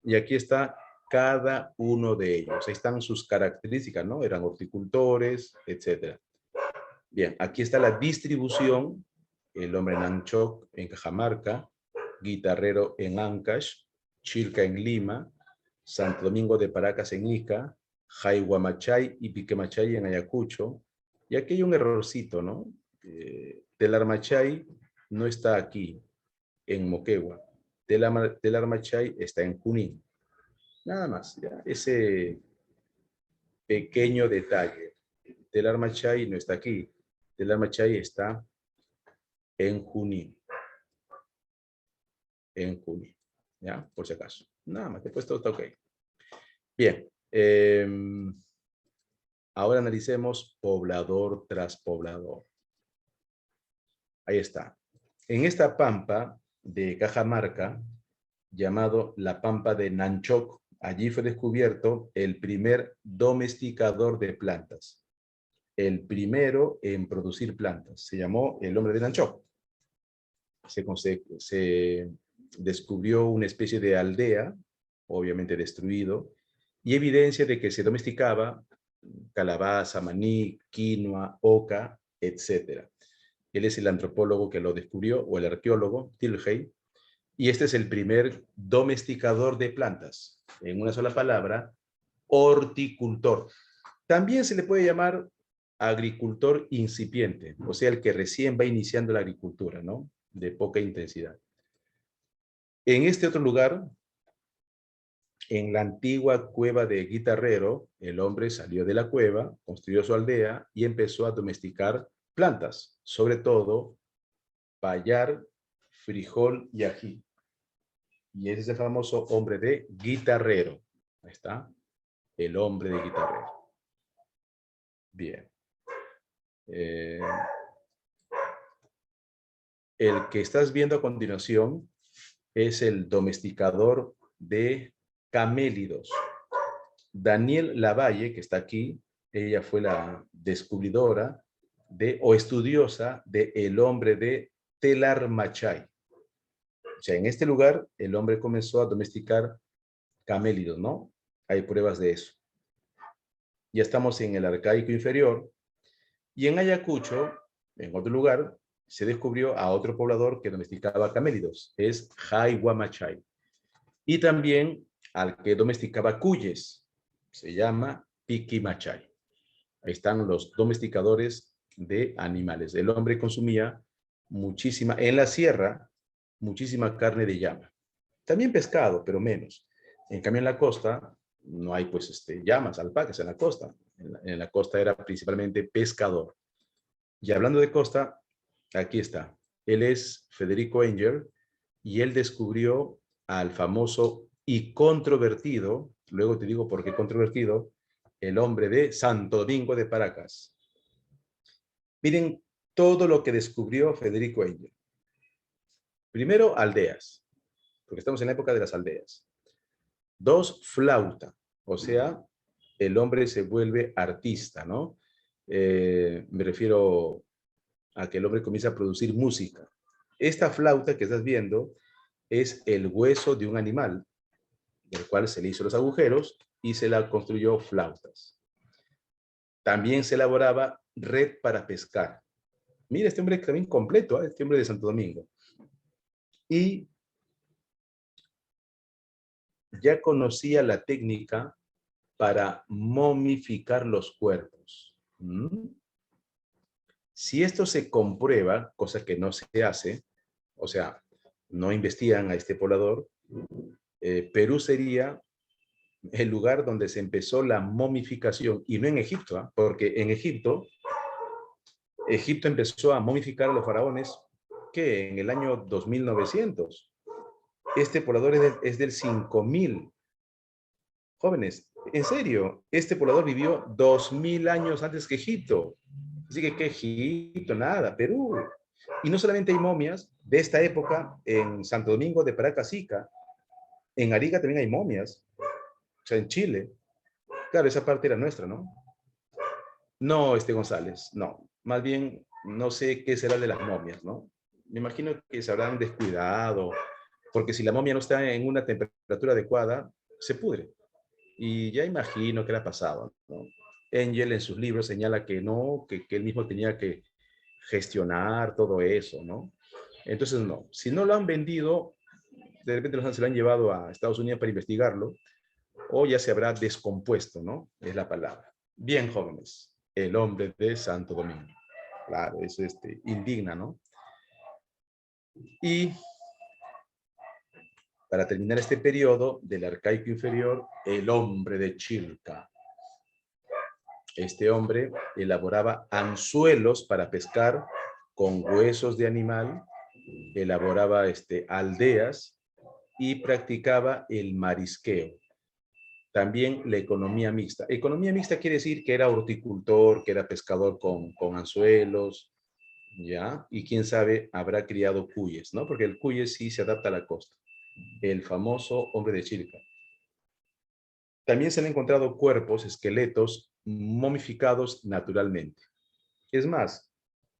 y aquí está cada uno de ellos. Ahí están sus características, ¿no? Eran horticultores, etc. Bien, aquí está la distribución, el hombre en Nanchoc, en Cajamarca, guitarrero en Ancash, Chilca en Lima, Santo Domingo de Paracas en Ica, Jaihuamachay y Piquemachay en Ayacucho. Y aquí hay un errorcito, ¿no? Telarmachay no está aquí, en Moquegua. Telarmachay está en Junín. Nada más, ¿ya? Ese pequeño detalle. Telarmachay no está aquí. Telarmachay está en Junín. En Junín, ¿ya? Por si acaso. Nada más, después todo está ok. Bien. Ahora analicemos poblador tras poblador. Ahí está. En esta pampa de Cajamarca, llamado la pampa de Nanchoc, allí fue descubierto el primer domesticador de plantas. El primero en producir plantas. Se llamó el hombre de Nanchoc. Se descubrió una especie de aldea, obviamente destruido, y evidencia de que se domesticaba calabaza, maní, quinoa, oca, etc. Él es el antropólogo que lo descubrió, o el arqueólogo, Tilgey, y este es el primer domesticador de plantas. En una sola palabra, horticultor. También se le puede llamar agricultor incipiente, o sea, el que recién va iniciando la agricultura, ¿no? de poca intensidad. En este otro lugar, en la antigua cueva de Guitarrero, el hombre salió de la cueva, construyó su aldea y empezó a domesticar plantas, sobre todo payar, frijol y ají. Y ese es el famoso hombre de Guitarrero. Ahí está, el hombre de Guitarrero. Bien. El que estás viendo a continuación es el domesticador de camélidos. Daniel Lavalle, que está aquí, ella fue la descubridora o estudiosa de el hombre de Telarmachay. O sea, en este lugar el hombre comenzó a domesticar camélidos, ¿no? Hay pruebas de eso. Ya estamos en el Arcaico inferior y en Ayacucho, en otro lugar, se descubrió a otro poblador que domesticaba camélidos, es Jaihuamachay. Y también al que domesticaba cuyes, se llama Piquimachay. Ahí están los domesticadores de animales. El hombre consumía muchísima, en la sierra, muchísima carne de llama. También pescado, pero menos. En cambio, en la costa no hay pues llamas, alpacas en la costa. En la costa era principalmente pescador. Y hablando de costa, aquí está. Él es Federico Engel y él descubrió al famoso y controvertido, luego te digo por qué controvertido, el hombre de Santo Domingo de Paracas. Miren todo lo que descubrió Federico Engel. Primero, aldeas, porque estamos en la época de las aldeas. 2, flauta, o sea, el hombre se vuelve artista, ¿no? Me refiero a que el hombre comienza a producir música. Esta flauta que estás viendo es el hueso de un animal, del cual se le hizo los agujeros y se la construyó flautas. También se elaboraba red para pescar. Mira, este hombre también completo, este hombre de Santo Domingo. Y ya conocía la técnica para momificar los cuerpos. Si esto se comprueba, cosa que no se hace, o sea, no investigan a este poblador, Perú sería el lugar donde se empezó la momificación, y no en Egipto, ¿eh? Porque en Egipto empezó a momificar a los faraones, que en el año 2900. Este poblador es del 5000. Jóvenes, en serio, este poblador vivió 2000 años antes que Egipto. Así que, ¿qué Egipto? Nada, Perú. Y no solamente hay momias de esta época en Santo Domingo de Paracasica, en Arica también hay momias, o sea, en Chile. Claro, esa parte era nuestra, ¿no? No, González, no. Más bien, no sé qué será de las momias, ¿no? Me imagino que se habrán descuidado, porque si la momia no está en una temperatura adecuada, se pudre. Y ya imagino que era pasado, ¿no? Engel en sus libros señala que no, que él mismo tenía que gestionar todo eso, ¿no? Entonces, no. Si no lo han vendido, de repente se lo han llevado a Estados Unidos para investigarlo, o ya se habrá descompuesto, ¿no? Es la palabra. Bien, jóvenes, el hombre de Santo Domingo. Claro, eso indigna, ¿no? Y para terminar este periodo del Arcaico inferior, el hombre de Chilca. Este hombre elaboraba anzuelos para pescar con huesos de animal, elaboraba aldeas y practicaba el marisqueo. También la economía mixta. Economía mixta quiere decir que era horticultor, que era pescador con anzuelos, ¿ya? Y quién sabe, habrá criado cuyes, ¿no? Porque el cuye sí se adapta a la costa. El famoso hombre de Chilca. También se han encontrado cuerpos, esqueletos, momificados naturalmente. Es más,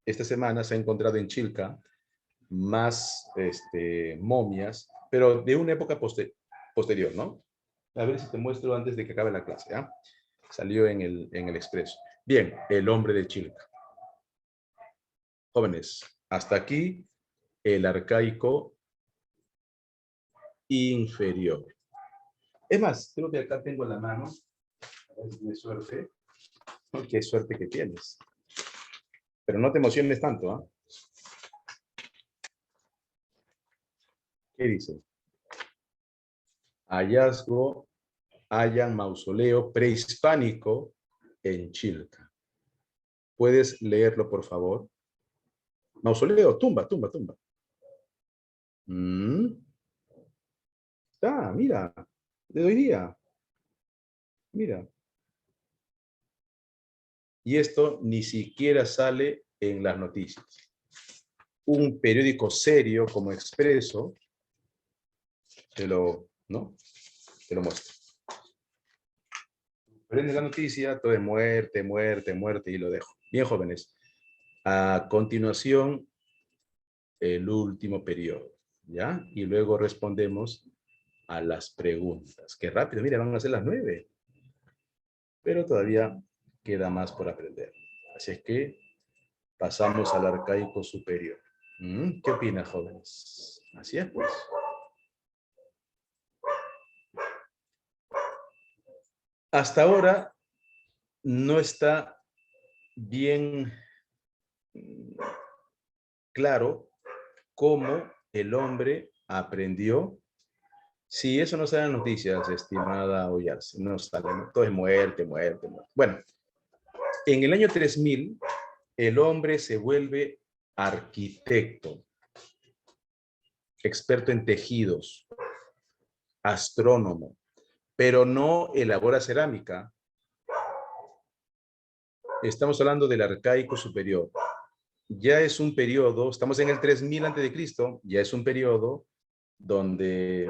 esta semana se ha encontrado en Chilca más momias, pero de una época posterior, ¿no? A ver si te muestro antes de que acabe la clase, ¿ah? Salió en el Expreso. Bien, el hombre de Chilca. Jóvenes, hasta aquí el arcaico inferior. Es más, creo que acá tengo en la mano, a ver si tienes suerte. Qué suerte que tienes. Pero no te emociones tanto, ¿ah? ¿Qué dice? Hallazgo, hallan mausoleo prehispánico en Chilca. ¿Puedes leerlo, por favor? Mausoleo, tumba. Mira, de hoy día. Mira. Y esto ni siquiera sale en las noticias. Un periódico serio como Expreso ¿no? Te lo muestro. Prende la noticia, todo es muerte, y lo dejo. Bien, jóvenes. A continuación, el último periodo, ¿ya? Y luego respondemos a las preguntas. Qué rápido, mira, van a ser las 9. Pero todavía queda más por aprender. Así es que pasamos al arcaico superior. ¿Qué opinan, jóvenes? Así es, pues. Hasta ahora no está bien claro cómo el hombre aprendió. Si eso no sale en las noticias, estimada Ollarse, no sale, ¿no? Todo es muerte. Bueno, en el año 3000, el hombre se vuelve arquitecto, experto en tejidos, astrónomo, pero no elabora cerámica. Estamos hablando del arcaico superior. Ya es un periodo, estamos en el 3000 a.C., ya es un periodo donde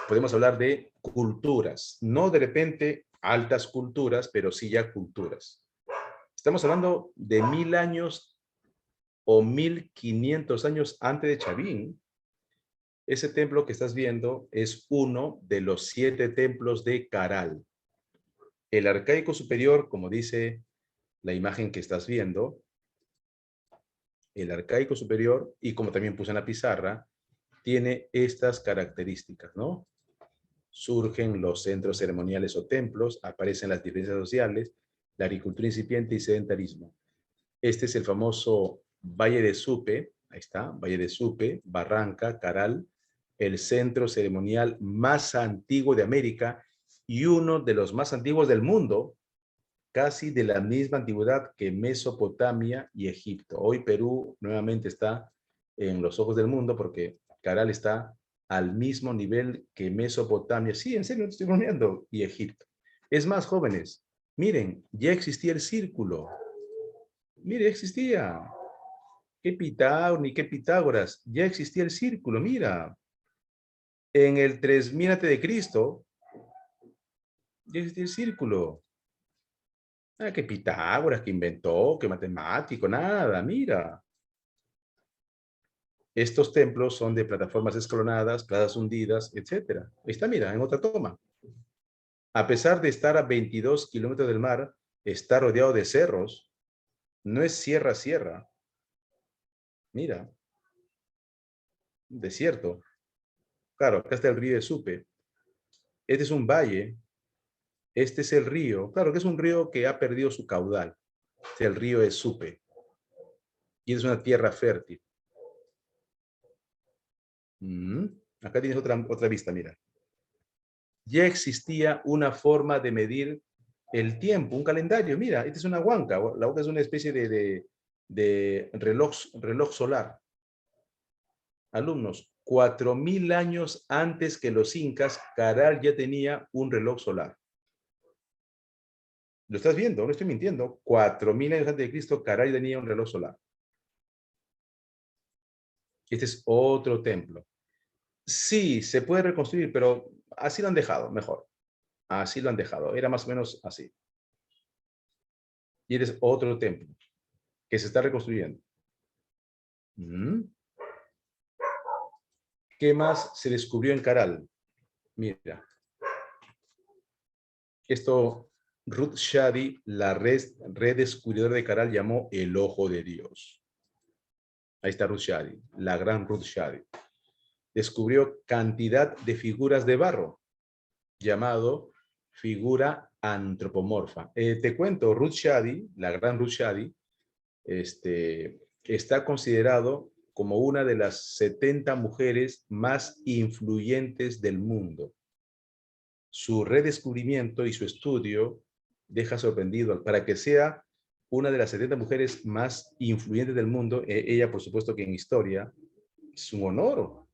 podemos hablar de culturas, no de repente altas culturas, pero sí ya culturas. Estamos hablando de 1000 años o 1500 años antes de Chavín. Ese templo que estás viendo es uno de los 7 templos de Caral. El arcaico superior, como dice la imagen que estás viendo, el arcaico superior, y como también puse en la pizarra, tiene estas características, ¿no? Surgen los centros ceremoniales o templos, aparecen las diferencias sociales, la agricultura incipiente y sedentarismo. Este es el famoso Valle de Supe, ahí está, Valle de Supe, Barranca, Caral, el centro ceremonial más antiguo de América y uno de los más antiguos del mundo, casi de la misma antigüedad que Mesopotamia y Egipto. Hoy Perú nuevamente está en los ojos del mundo porque Caral está al mismo nivel que Mesopotamia. Sí, en serio, no estoy bromeando. Y Egipto. Es más, jóvenes, miren, ya existía el círculo. Mire, existía. ¿Qué Pitágoras ni qué Pitágoras? Ya existía el círculo, mira. En el 3000 a.C., ya existía el círculo. Que Pitágoras, que inventó, que matemático, nada, mira. Estos templos son de plataformas escalonadas, plazas hundidas, etc. Ahí está, mira, en otra toma. A pesar de estar a 22 kilómetros del mar, está rodeado de cerros. No es sierra. Mira, desierto. Claro, acá está el río de Supe. Este es un valle. Este es el río. Claro que es un río que ha perdido su caudal. Este es el río de Supe. Y es una tierra fértil. Acá tienes otra vista, mira. Ya existía una forma de medir el tiempo, un calendario. Mira, esta es una huanca. La huanca es una especie de reloj solar. Alumnos, 4000 años antes que los incas, Caral ya tenía un reloj solar. ¿Lo estás viendo? No estoy mintiendo. 4000 años antes de Cristo, Caral ya tenía un reloj solar. Este es otro templo. Sí, se puede reconstruir, pero así lo han dejado, mejor. Así lo han dejado. Era más o menos así. Y este es otro templo que se está reconstruyendo. ¿Qué más se descubrió en Caral? Mira. Esto Ruth Shady, la redescubridora de Caral, llamó el ojo de Dios. Ahí está Ruth Shady, la gran Ruth Shady. Descubrió cantidad de figuras de barro, llamado figura antropomorfa. Te cuento, Ruth Shady, la gran Ruth Shady, está considerado como una de las 70 mujeres más influyentes del mundo. Su redescubrimiento y su estudio deja sorprendido. Para que sea una de las 70 mujeres más influyentes del mundo, ella, por supuesto que en historia, es un honor.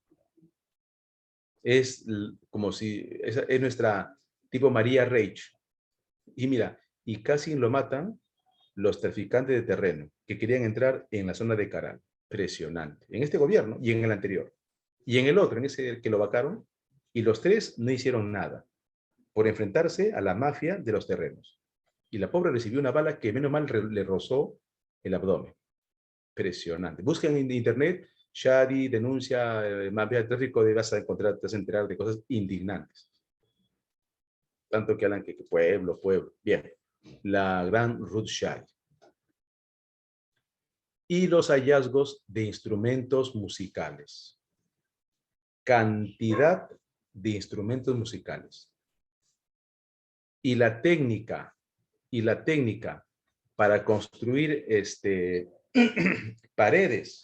Es como si es nuestra tipo María Reich. Y mira, y casi lo matan los traficantes de terreno que querían entrar en la zona de Caral. Impresionante. En este gobierno y en el anterior. Y en el otro, en ese que lo vacaron, y los tres no hicieron nada por enfrentarse a la mafia de los terrenos. Y la pobre recibió una bala que menos mal le rozó el abdomen. Impresionante. Busquen en internet, Shadi denuncia mafia de tráfico, vas a encontrar, te vas a enterar de cosas indignantes. Tanto que hablan que pueblo, pueblo. Bien, la gran Ruth Shadi. Y los hallazgos de instrumentos musicales. Cantidad de instrumentos musicales. Y la técnica para construir paredes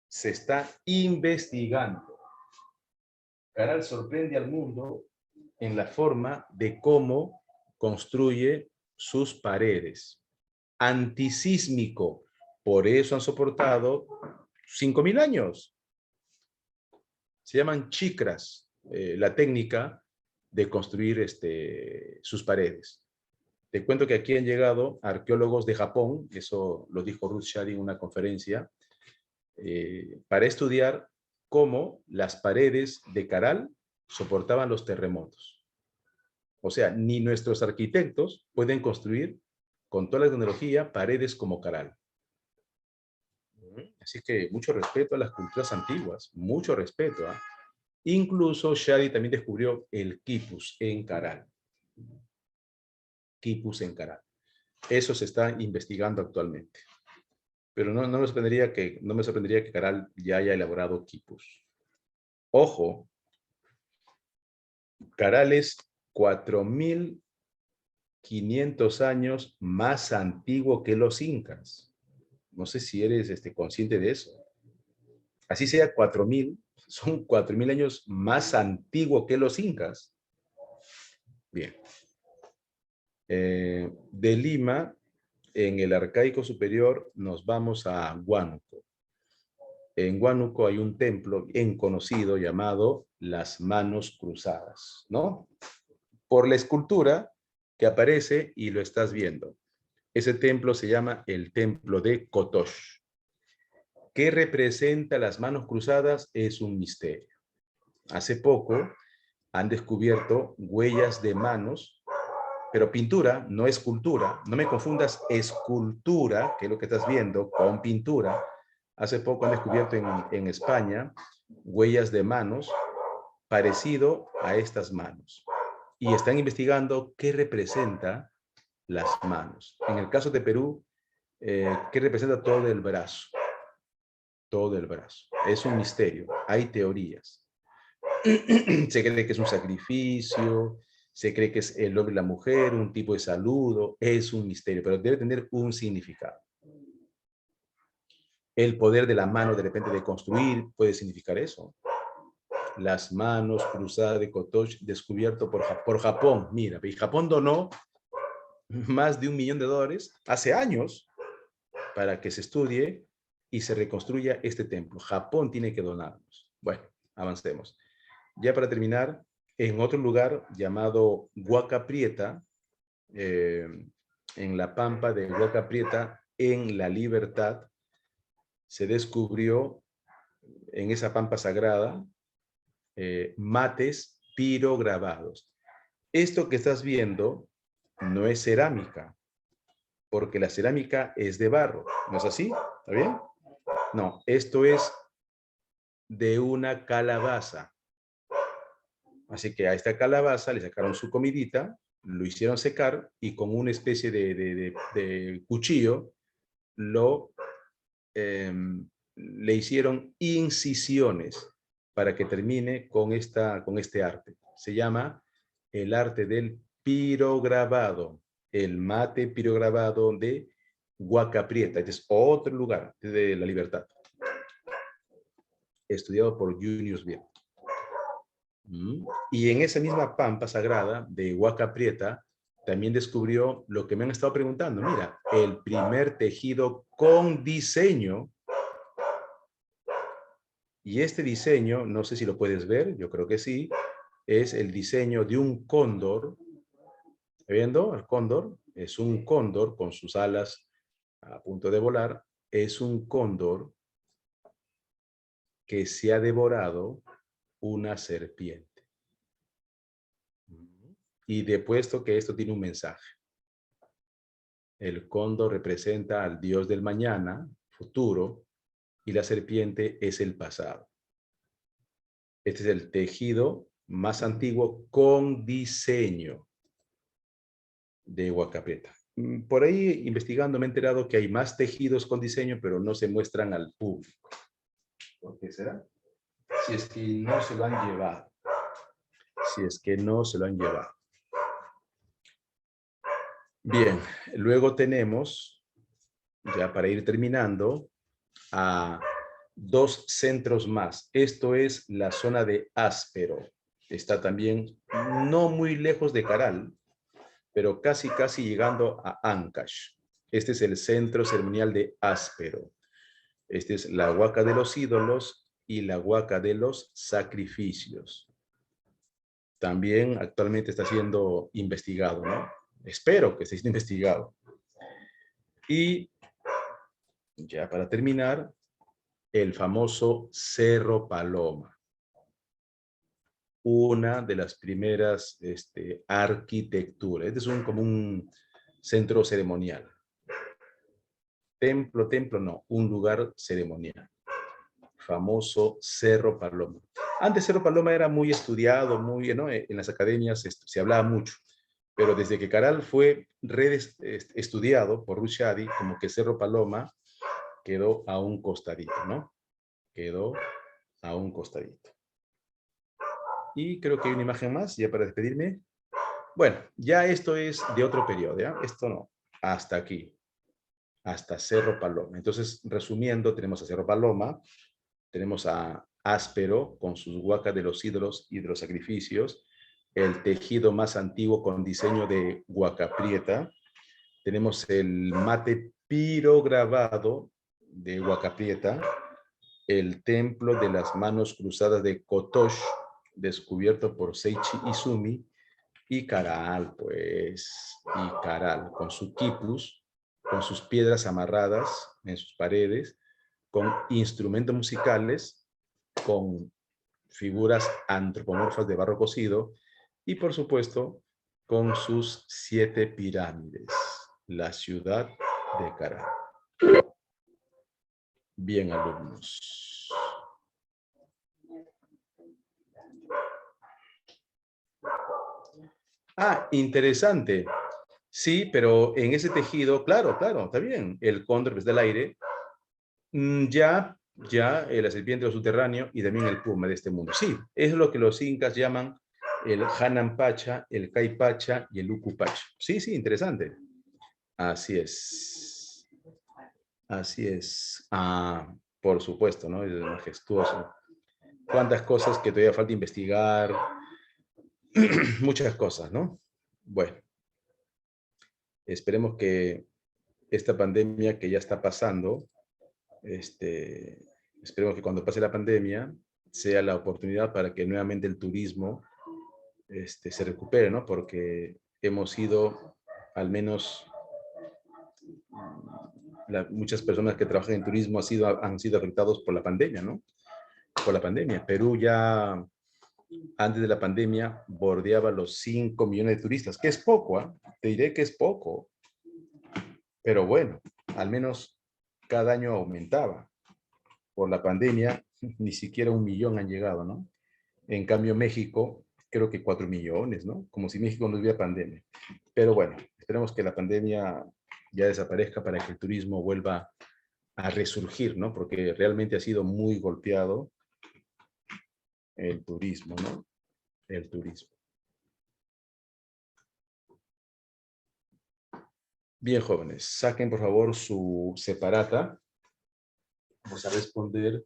se está investigando. Caral sorprende al mundo en la forma de cómo construye sus paredes. Antisísmico, por eso han soportado 5.000 años. Se llaman chicras, la técnica de construir sus paredes. Te cuento que aquí han llegado arqueólogos de Japón, eso lo dijo Ruth Shadi en una conferencia, para estudiar cómo las paredes de Caral soportaban los terremotos. O sea, ni nuestros arquitectos pueden construir con toda la tecnología paredes como Caral. Así que mucho respeto a las culturas antiguas, mucho respeto. ¿eh? Incluso Shadi también descubrió el quipus en Caral. Quipus en Caral. Eso se está investigando actualmente. Pero no me sorprendería que Caral ya haya elaborado quipus. Ojo, Caral es 4.500 años más antiguo que los incas. No sé si eres consciente de eso. Así sea 4.000, son 4.000 años más antiguo que los incas. Bien. De Lima, en el arcaico superior, nos vamos a Huánuco. En Huánuco hay un templo bien conocido llamado Las Manos Cruzadas, ¿no? Por la escultura que aparece y lo estás viendo. Ese templo se llama el Templo de Kotosh. ¿Qué representa las manos cruzadas? Es un misterio. Hace poco han descubierto huellas de manos, pero pintura, no escultura. No me confundas escultura, que es lo que estás viendo, con pintura. Hace poco han descubierto en España huellas de manos parecido a estas manos. Y están investigando qué representa las manos. En el caso de Perú, ¿qué representa todo el brazo? Todo el brazo. Es un misterio. Hay teorías. Se cree que es un sacrificio, se cree que es el hombre y la mujer, un tipo de saludo. Es un misterio, pero debe tener un significado. El poder de la mano de repente de construir puede significar eso. Las manos cruzadas de Kotosh descubierto por Japón. Mira, y Japón donó más de $1 millón hace años para que se estudie y se reconstruya este templo. Japón tiene que donarnos. Bueno, avancemos. Ya para terminar, en otro lugar llamado Huaca Prieta, en la pampa de Huaca Prieta, en La Libertad, se descubrió en esa pampa sagrada mates pirograbados. Esto que estás viendo no es cerámica, porque la cerámica es de barro, ¿no es así? ¿Está bien? No, esto es de una calabaza. Así que a esta calabaza le sacaron su comidita, lo hicieron secar y con una especie de cuchillo le hicieron incisiones para que termine con este arte. Se llama el arte del pirograbado, el mate pirograbado de Huaca Prieta. Este es otro lugar de La Libertad. estudiado por Junius Biel. Y en esa misma pampa sagrada de Huaca Prieta, también descubrió lo que me han estado preguntando. Mira, el primer tejido con diseño. Y este diseño, no sé si lo puedes ver, yo creo que sí, es el diseño de un cóndor. ¿Está viendo? El cóndor es un cóndor con sus alas a punto de volar. Es un cóndor que se ha devorado una serpiente. Y depuesto que esto tiene un mensaje. El cóndor representa al Dios del mañana, futuro, y la serpiente es el pasado. Este es el tejido más antiguo con diseño de Huaca Prieta. Por ahí, investigando, me he enterado que hay más tejidos con diseño, pero no se muestran al público. ¿Por qué será? Si es que no se lo han llevado. Si es que no se lo han llevado. Bien, luego tenemos, ya para ir terminando, a dos centros más. Esto es la zona de Áspero. Está también no muy lejos de Caral, pero casi llegando a Ancash. Este es el centro ceremonial de Áspero. Esta es la huaca de los ídolos y la huaca de los sacrificios. También actualmente está siendo investigado, ¿no? Espero que esté siendo investigado. Y ya para terminar, el famoso Cerro Paloma. Una de las primeras arquitecturas. Este es como un centro ceremonial. Templo no, un lugar ceremonial. Famoso Cerro Paloma. Antes Cerro Paloma era muy estudiado, muy, ¿no? En las academias se hablaba mucho, pero desde que Caral fue estudiado por Rushdie, como que Cerro Paloma quedó a un costadito, ¿no? Quedó a un costadito. Y creo que hay una imagen más, ya para despedirme. Bueno, ya esto es de otro periodo, ¿ya? Esto no, hasta aquí, hasta Cerro Paloma. Entonces, resumiendo, tenemos a Cerro Paloma, tenemos a Áspero con sus huacas de los ídolos y de los sacrificios, el tejido más antiguo con diseño de Huaca Prieta, tenemos el mate pirograbado de Huaca Prieta, el templo de las manos cruzadas de Kotosh, descubierto por Seiichi Izumi, y Caral, pues, y Caral, con su quipus, con sus piedras amarradas en sus paredes, con instrumentos musicales, con figuras antropomorfas de barro cocido, y por supuesto, con sus 7 pirámides, la ciudad de Caral. Bien, alumnos. Ah, interesante. Sí, pero en ese tejido, claro, está bien. El cóndor es del aire. Ya, la serpiente del subterráneo y también el puma de este mundo. Sí, es lo que los incas llaman el Hanan Pacha, el Kai Pacha y el Uku Pacha. Sí, interesante. Así es. Así es. Ah, por supuesto, ¿no? Es majestuoso. Cuántas cosas que todavía falta investigar. Muchas cosas, ¿no? Bueno, esperemos que esta pandemia que ya está pasando, esperemos que cuando pase la pandemia sea la oportunidad para que nuevamente el turismo se recupere, ¿no? Porque hemos sido, al menos muchas personas que trabajan en turismo han sido afectados por la pandemia, ¿no? Por la pandemia. Perú ya, antes de la pandemia, bordeaba los 5 millones de turistas, que es poco, ¿eh? Te diré que es poco, pero bueno, al menos cada año aumentaba. Por la pandemia, ni siquiera 1 millón han llegado, ¿no? En cambio, México, creo que 4 millones, ¿no? Como si México no hubiera pandemia. Pero bueno, esperemos que la pandemia ya desaparezca para que el turismo vuelva a resurgir, ¿no? Porque realmente ha sido muy golpeado el turismo, ¿no? El turismo. Bien, jóvenes, saquen por favor su separata. Vamos a responder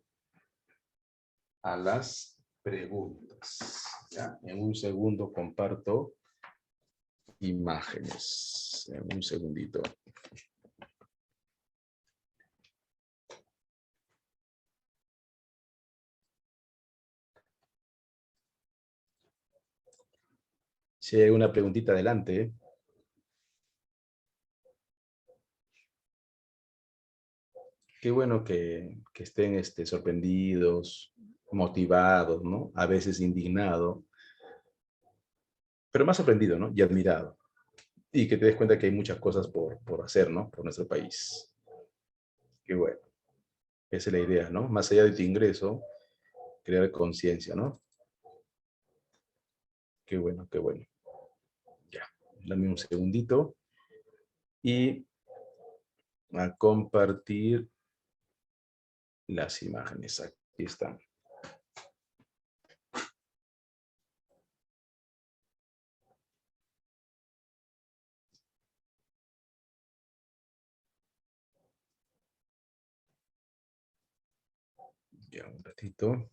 a las preguntas. Ya, en un segundo comparto imágenes. En un segundito. Si hay una preguntita adelante, ¿eh? Qué bueno que estén sorprendidos, motivados, ¿no? A veces indignados, pero más sorprendido, ¿no? Y admirado. Y que te des cuenta que hay muchas cosas por hacer, ¿no? Por nuestro país. Qué bueno. Esa es la idea, ¿no? Más allá de tu ingreso, crear conciencia, ¿no? Qué bueno, qué bueno. Ya, dame un segundito. Y a compartir las imágenes. Aquí están. Ya, un ratito.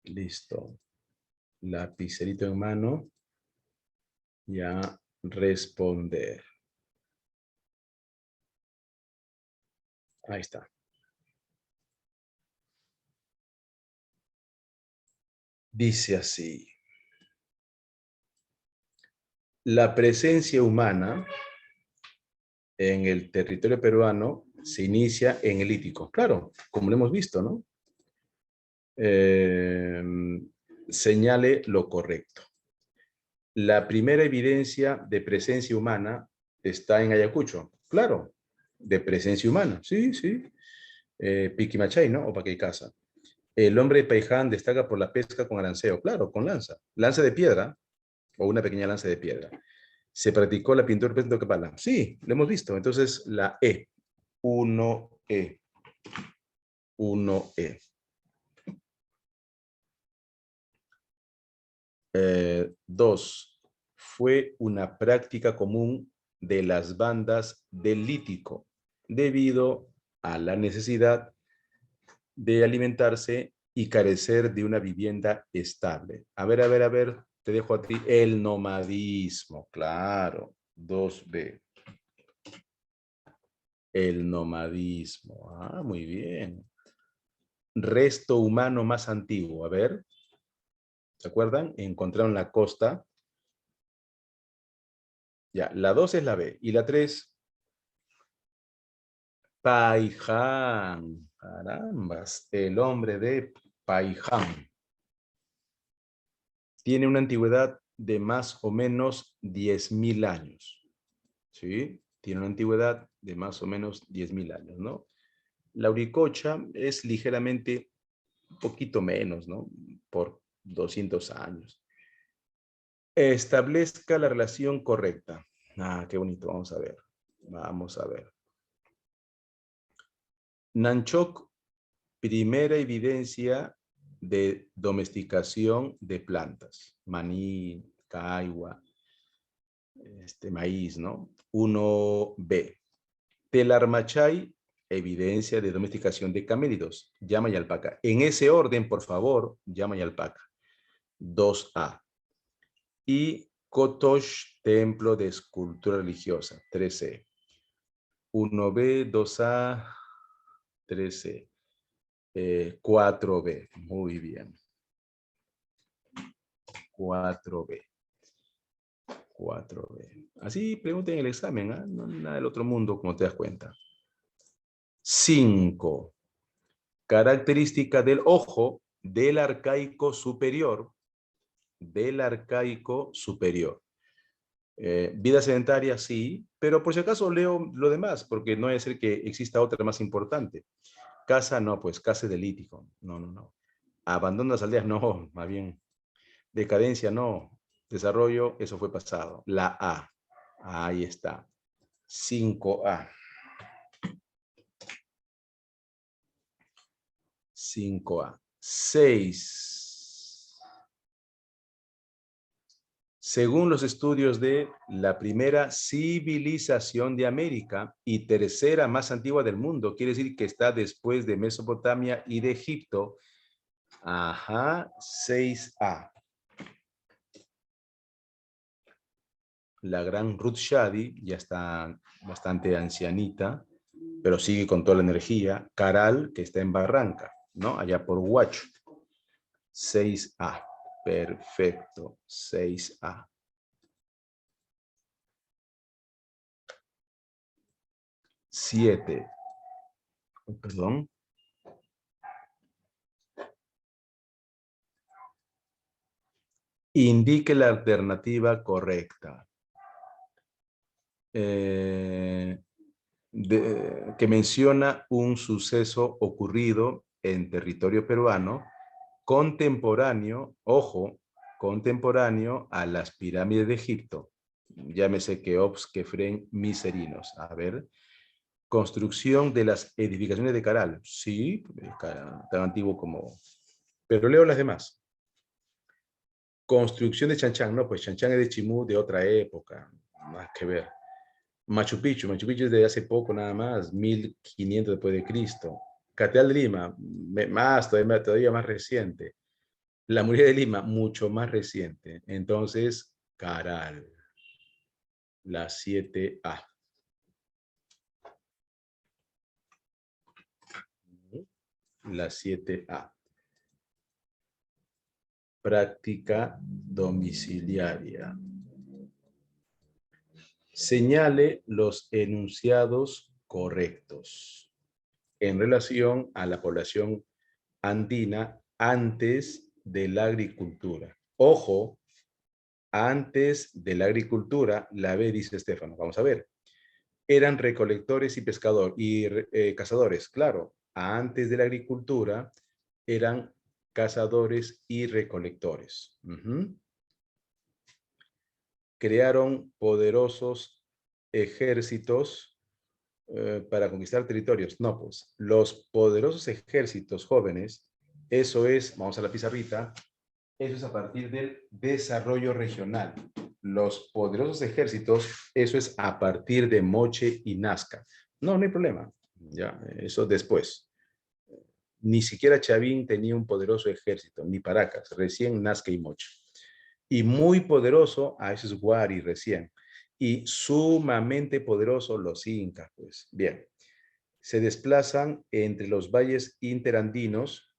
Listo. Lapicerito en mano. Ya, responder. Ahí está. Dice así. La presencia humana en el territorio peruano se inicia en el Lítico. Claro, como lo hemos visto, ¿no? Señale lo correcto. La primera evidencia de presencia humana está en Ayacucho. Claro, de presencia humana. Sí, sí. Piquimachay, ¿no? O Paquaycasa. El hombre de Paiján destaca por la pesca con aranceo. Claro, con lanza. Lanza de piedra o una pequeña lanza de piedra. ¿Se practicó la pintura de Toquepala? Sí, lo hemos visto. Entonces, la E. 1E. 1E. Dos, fue una práctica común de las bandas del Lítico debido a la necesidad de alimentarse y carecer de una vivienda estable. A ver, a ver, a ver, te dejo a ti el nomadismo, claro, 2B. El nomadismo, muy bien. Resto humano más antiguo, a ver, ¿se acuerdan? Encontraron la costa. Ya, la 2 es la B. Y la 3, Paiján. Carambas, el hombre de Paiján. Tiene una antigüedad de más o menos 10.000 años. ¿Sí? Tiene una antigüedad de más o menos 10.000 años, ¿no? La Uricocha es ligeramente, un poquito menos, ¿no? Por 200 años. Establezca la relación correcta. Qué bonito. Vamos a ver. Vamos a ver. Nanchoc, primera evidencia de domesticación de plantas. Maní, caigua, maíz, ¿no? 1B. Telarmachay, evidencia de domesticación de camélidos. Llama y alpaca. En ese orden, por favor, llama y alpaca. 2A. Y Kotosh, templo de escultura religiosa. 3C. 1B, 2A, 3C. 4B. Muy bien. 4B. 4B. Así pregunten en el examen, ¿eh? No nada del otro mundo, como te das cuenta. 5. Característica del ojo del arcaico superior. Del arcaico superior. Vida sedentaria, sí, pero por si acaso leo lo demás, porque no es el que exista otra más importante. Casa, no, pues casa de Lítico. No, no, no. Abandono las aldeas, no, más bien. Decadencia, no. Desarrollo, eso fue pasado. La A. Ahí está. 5A. 5A. 6. Según los estudios de la primera civilización de América y tercera más antigua del mundo, quiere decir que está después de Mesopotamia y de Egipto. Ajá, 6A. La gran Ruth Shadi, ya está bastante ancianita, pero sigue con toda la energía. Caral, que está en Barranca, ¿no? Allá por Huacho. 6A. Perfecto. 6A. 7. Perdón. Indique la alternativa correcta. Que menciona un suceso ocurrido en territorio peruano contemporáneo, ojo, contemporáneo a las pirámides de Egipto. Llámese Keops, Kefren, Miserinos. A ver. Construcción de las edificaciones de Caral. Sí, tan antiguo como... Pero leo las demás. Construcción de Chanchán. No, pues Chanchán es de Chimú de otra época. Más que ver. Machu Picchu. Machu Picchu es de hace poco nada más. 1500 después de Cristo. Catedral de Lima. Más, todavía más reciente. La muralla de Lima. Mucho más reciente. Entonces, Caral. La 7A. La 7A. Práctica domiciliaria. Señale los enunciados correctos en relación a la población andina antes de la agricultura. Ojo, antes de la agricultura, la B dice Estefano. Vamos a ver. Eran recolectores y pescadores y cazadores, claro. Antes de la agricultura eran cazadores y recolectores. Crearon poderosos ejércitos para conquistar territorios. No, pues los poderosos ejércitos jóvenes, eso es, vamos a la pizarrita, eso es a partir del desarrollo regional. Los poderosos ejércitos, eso es a partir de Moche y Nazca. No, no hay problema. Ya, eso después. Ni siquiera Chavín tenía un poderoso ejército, ni Paracas, recién Nazca y Moche. Y muy poderoso, a eso es Huari recién. Y sumamente poderoso los incas, pues. Bien. Se desplazan entre los valles interandinos,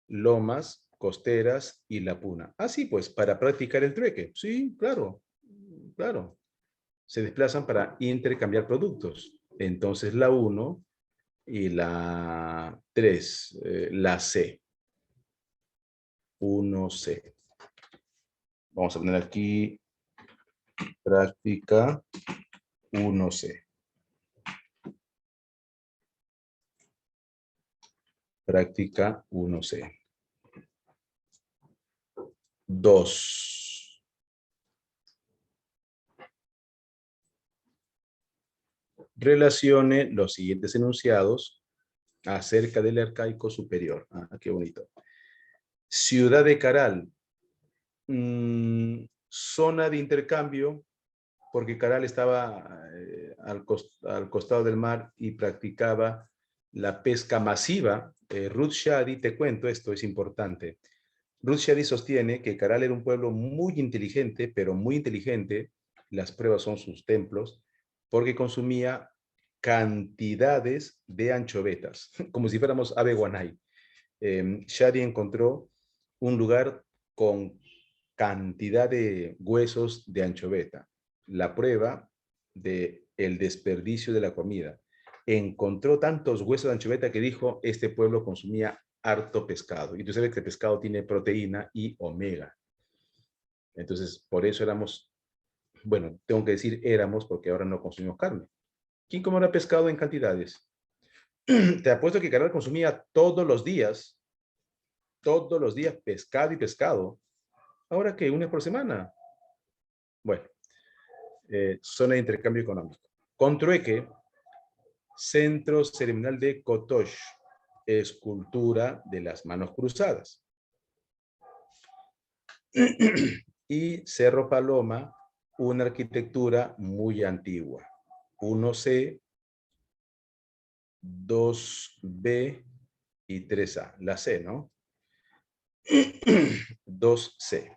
lomas, costeras y la puna. Así pues, para practicar el trueque. Sí, claro, claro. Se desplazan para intercambiar productos. Entonces la 1 y la 3, la C. 1C. Vamos a poner aquí práctica 1C. Práctica 1C. 2. Relacione los siguientes enunciados acerca del arcaico superior. Ah, qué bonito. Ciudad de Caral. Zona de intercambio, porque Caral estaba al costado del mar y practicaba la pesca masiva. Ruth Shadi, te cuento, esto es importante. Ruth Shadi sostiene que Caral era un pueblo muy inteligente, pero muy inteligente, las pruebas son sus templos, porque consumía cantidades de anchovetas, como si fuéramos ave guanay. Shadi encontró un lugar con cantidad de huesos de anchoveta. La prueba de el desperdicio de la comida. Encontró tantos huesos de anchoveta que dijo, este pueblo consumía harto pescado. Y tú sabes que el pescado tiene proteína y omega. Entonces, por eso éramos, bueno, tengo que decir éramos porque ahora no consumimos carne. ¿Quién comerá pescado en cantidades? Te apuesto que Caral consumía todos los días pescado y pescado. ¿Ahora qué? ¿Una por semana? Bueno, zona de intercambio económico. Con trueque, centro ceremonial de Kotosh. escultura de las manos cruzadas. Y Cerro Paloma, una arquitectura muy antigua. 1C, 2B y 3A. La C, ¿no? 2C.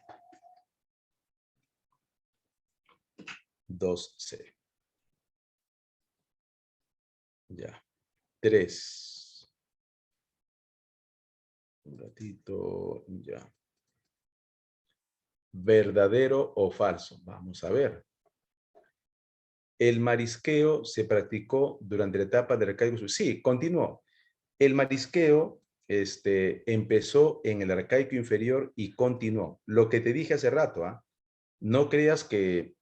2C. Ya. 3. Un ratito. Ya. ¿Verdadero o falso? Vamos a ver. El marisqueo se practicó durante la etapa del arcaico. Sí, continuó. El marisqueo empezó en el arcaico inferior y continuó. Lo que te dije hace rato, ¿ah? No creas que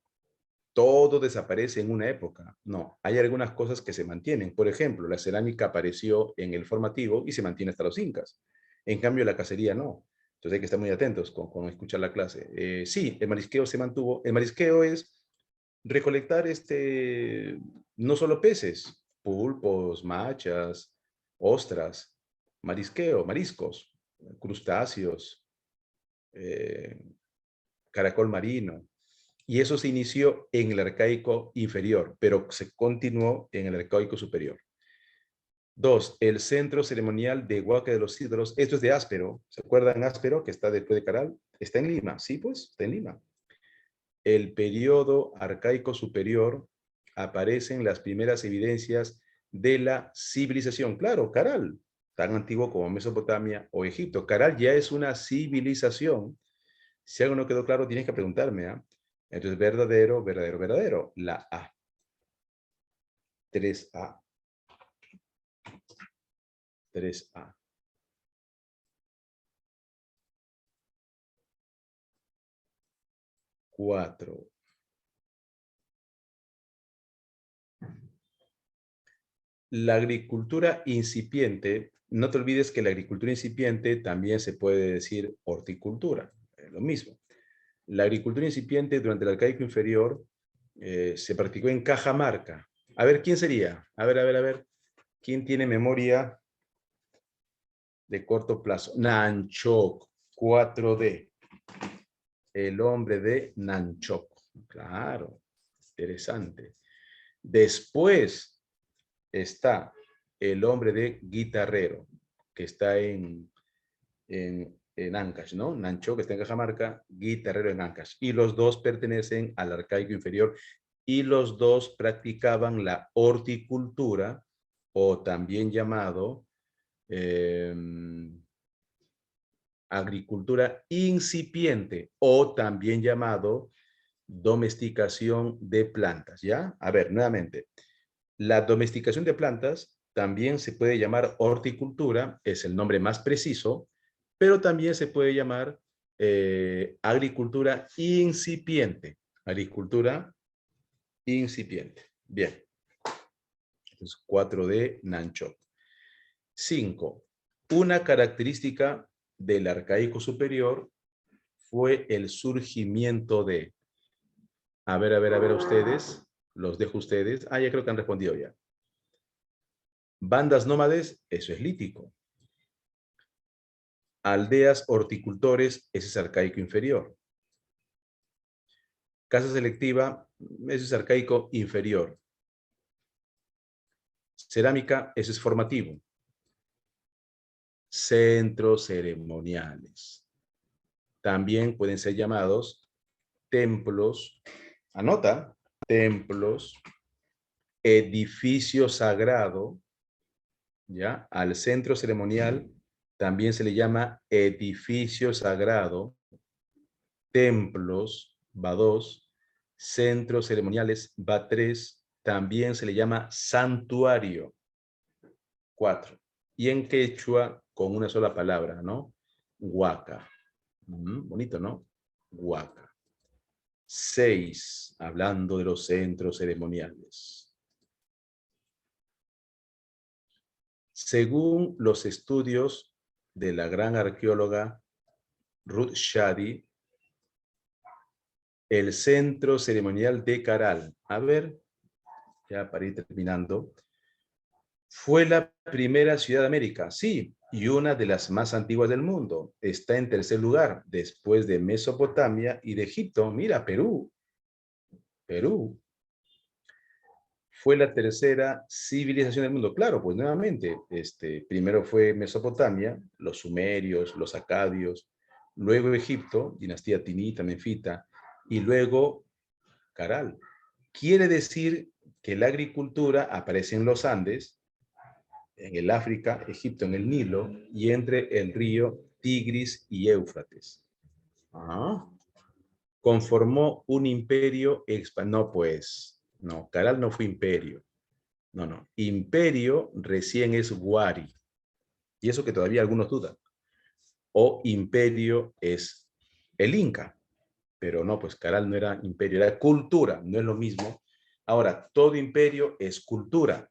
todo desaparece en una época. No, hay algunas cosas que se mantienen. Por ejemplo, la cerámica apareció en el formativo y se mantiene hasta los incas. En cambio, la cacería no. Entonces hay que estar muy atentos con escuchar la clase. Sí, el marisqueo se mantuvo. El marisqueo es recolectar no solo peces, pulpos, machas, ostras, marisqueo, mariscos, crustáceos, eh, caracol marino. Y eso se inició en el arcaico inferior, pero se continuó en el arcaico superior. 2. El centro ceremonial de Huaca de los Ídolos. Esto es de Áspero. ¿Se acuerdan Áspero, que está después de Caral? Está en Lima. Sí, pues, está en Lima. El periodo arcaico superior aparecen las primeras evidencias de la civilización. Claro, Caral, tan antiguo como Mesopotamia o Egipto. Caral ya es una civilización. Si algo no quedó claro, tienes que preguntarme. ¿Ah? Entonces, verdadero, verdadero, verdadero. La A. 3A. 3A. Cuatro. La agricultura incipiente, no te olvides que la agricultura incipiente también se puede decir horticultura, es lo mismo. La agricultura incipiente durante el arcaico inferior se practicó en Cajamarca. A ver, ¿quién sería? A ver. ¿Quién tiene memoria de corto plazo? Nanchoc, 4D. El hombre de Nanchoc. Claro, interesante. Después está el hombre de Guitarrero, que está en Ancash, ¿no? Nanchoc, que está en Cajamarca, Guitarrero en Ancash. Y los dos pertenecen al arcaico inferior y los dos practicaban la horticultura, o también llamado agricultura incipiente, o también llamado domesticación de plantas, ¿ya? A ver, nuevamente. La domesticación de plantas también se puede llamar horticultura, es el nombre más preciso, pero también se puede llamar agricultura incipiente. Agricultura incipiente. Bien. Entonces, 4D, Nanchoc. 5. Una característica del arcaico superior fue el surgimiento de... A ver, ustedes. Los dejo ustedes. Ah, ya creo que han respondido ya. Bandas nómades, eso es lítico. Aldeas horticultores, ese es arcaico inferior. Casa selectiva, ese es arcaico inferior. Cerámica, ese es formativo. Centros ceremoniales. También pueden ser llamados templos, anota, templos, edificio sagrado, ¿ya? Al centro ceremonial también se le llama edificio sagrado, templos, va 2, centros ceremoniales, va 3, también se le llama santuario, 4. Y en quechua, con una sola palabra, ¿no? Huaca. Bonito, ¿no? Huaca. 6, hablando de los centros ceremoniales. Según los estudios de la gran arqueóloga Ruth Shady, el centro ceremonial de Caral. A ver, ya para ir terminando. Fue la primera ciudad de América, sí, y una de las más antiguas del mundo. Está en tercer lugar, después de Mesopotamia y de Egipto. Mira, Perú. Perú. Fue la tercera civilización del mundo. Claro, pues nuevamente, primero fue Mesopotamia, los sumerios, los acadios, luego Egipto, dinastía tinita, menfita, y luego Caral. Quiere decir que la agricultura aparece en los Andes, en el África, Egipto en el Nilo, y entre el río Tigris y Éufrates. Ah. Conformó un imperio no pues, no, Caral no fue imperio. No, no. Imperio recién es Wari. Y eso que todavía algunos dudan. O imperio es el Inca. Pero no, pues Caral no era imperio, era cultura, no es lo mismo. Ahora, todo imperio es cultura,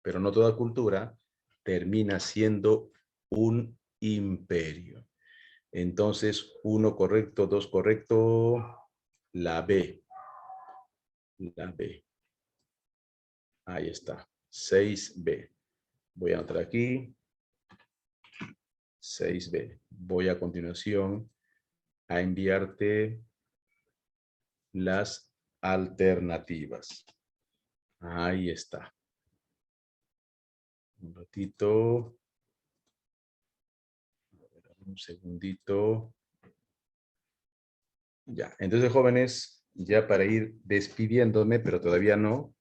pero no toda cultura termina siendo un imperio. Entonces, 1 correcto, 2 correcto, la B. La B. Ahí está. 6B. Voy a anotar aquí. 6B. Voy a continuación a enviarte las alternativas. Ahí está. Un ratito. Un segundito. Ya. Entonces, jóvenes, ya para ir despidiéndome, pero todavía no,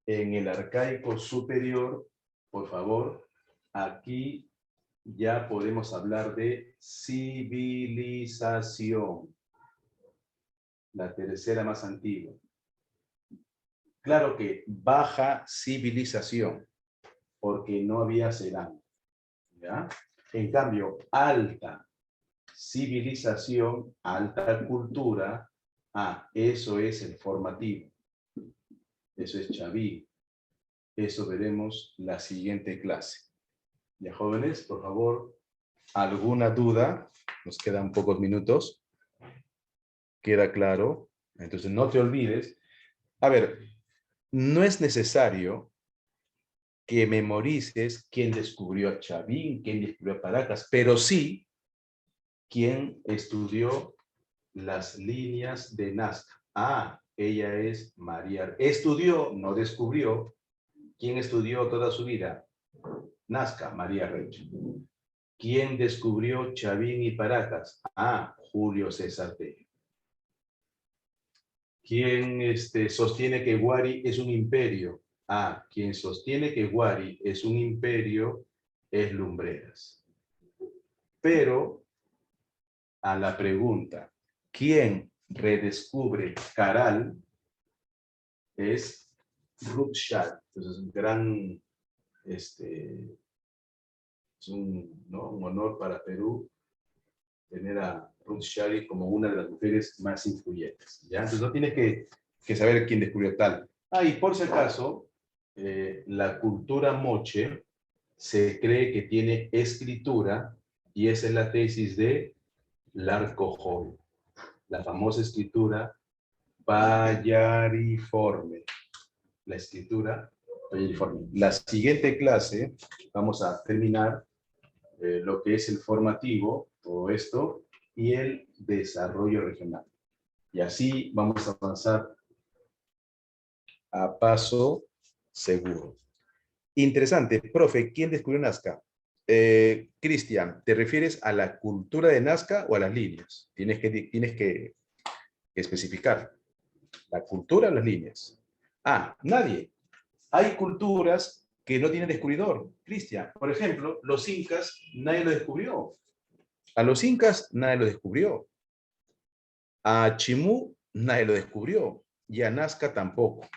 en el arcaico superior, por favor, aquí ya podemos hablar de civilización, la tercera más antigua. Claro que baja civilización, porque no había cerámica, ¿ya? En cambio, alta civilización, alta cultura, eso es el formativo, eso es Chavín. Eso veremos la siguiente clase. Ya, jóvenes, por favor, ¿alguna duda? Nos quedan pocos minutos. ¿Queda claro? Entonces, no te olvides. A ver, no es necesario que memorices quién descubrió a Chavín, quién descubrió a Paracas, pero sí quién estudió las líneas de Nazca. Ella es María. Estudió, no descubrió. ¿Quién estudió toda su vida? Nazca, María Recha. ¿Quién descubrió Chavín y Paracas? Julio César Tello. ¿Quién sostiene que Huari es un imperio? Quien sostiene que Huari es un imperio es Lumbreras. Pero a la pregunta, ¿quién redescubre Caral? Es Rothschild. Entonces, un gran, es un honor para Perú tener a Ruth Shari como una de las mujeres más influyentes. ¿Ya? Entonces no tienes que saber quién descubrió tal. Y por si acaso, la cultura moche se cree que tiene escritura y esa es la tesis de Larco, la famosa escritura bayariforme. La escritura bayariforme. La siguiente clase vamos a terminar lo que es el formativo, todo esto, y el desarrollo regional. Y así vamos a avanzar a paso seguro. Interesante, profe, ¿quién descubrió Nazca? Cristian, ¿te refieres a la cultura de Nazca o a las líneas? Tienes que especificar. ¿La cultura o las líneas? Nadie. Hay culturas que no tienen descubridor. Cristian, por ejemplo, los incas, nadie lo descubrió. A los incas nadie lo descubrió. A Chimú nadie lo descubrió. Y a Nazca tampoco.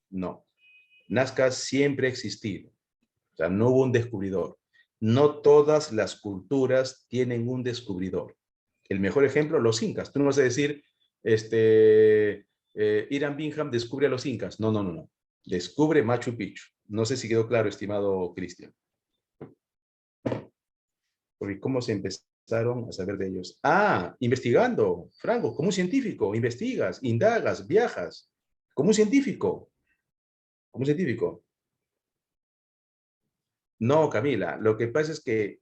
No. Nazca siempre ha existido. O sea, no hubo un descubridor. No todas las culturas tienen un descubridor. El mejor ejemplo, los incas. Tú no vas a decir, Irán Bingham descubre a los incas. No, no, no, no. Descubre Machu Picchu. No sé si quedó claro, estimado Cristian. Porque cómo se empezaron a saber de ellos. Investigando, Franco, como un científico, investigas, indagas, viajas, como un científico, como un científico. No, Camila, lo que pasa es que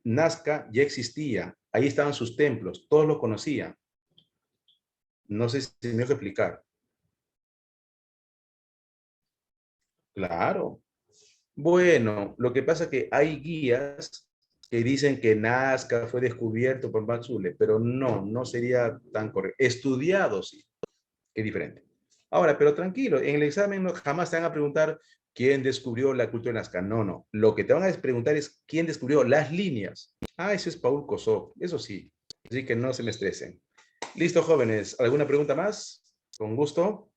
Nazca ya existía, ahí estaban sus templos, todos lo conocían. No sé si me dejo explicar. Claro. Bueno, lo que pasa es que hay guías que dicen que Nazca fue descubierto por Max Ulle, pero no, no sería tan correcto. Estudiado, sí, es diferente. Ahora, pero tranquilo, en el examen no, jamás te van a preguntar quién descubrió la cultura de Nazca. No, no. Lo que te van a preguntar es quién descubrió las líneas. Ah, eso es Paul Kosov, eso sí. Así que no se me estresen. Listo, jóvenes. ¿Alguna pregunta más? Con gusto.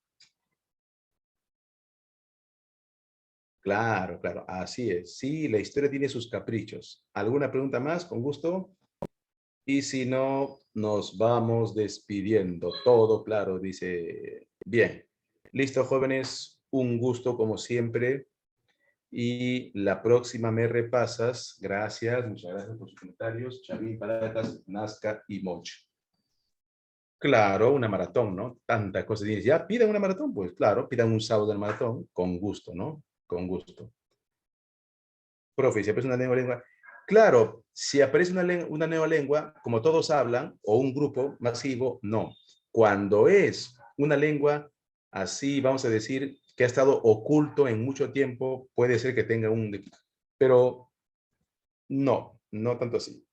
Claro, claro, así es. Sí, la historia tiene sus caprichos. ¿Alguna pregunta más? Con gusto. Y si no, nos vamos despidiendo. Todo claro, dice. Bien. Listo, jóvenes. Un gusto como siempre. Y la próxima me repasas. Gracias, muchas gracias por sus comentarios. Chavín, Palatas, Nazca y Moch. Claro, una maratón, ¿no? Tantas cosas. Dices, ya, pidan una maratón. Pues claro, pidan un sábado de maratón. Con gusto, ¿no? Con gusto. Profe, si aparece una lengua, claro, si aparece una nueva lengua, como todos hablan, o un grupo masivo, no. Cuando es una lengua así, vamos a decir, que ha estado oculto en mucho tiempo, puede ser que tenga un... Pero no, no tanto así.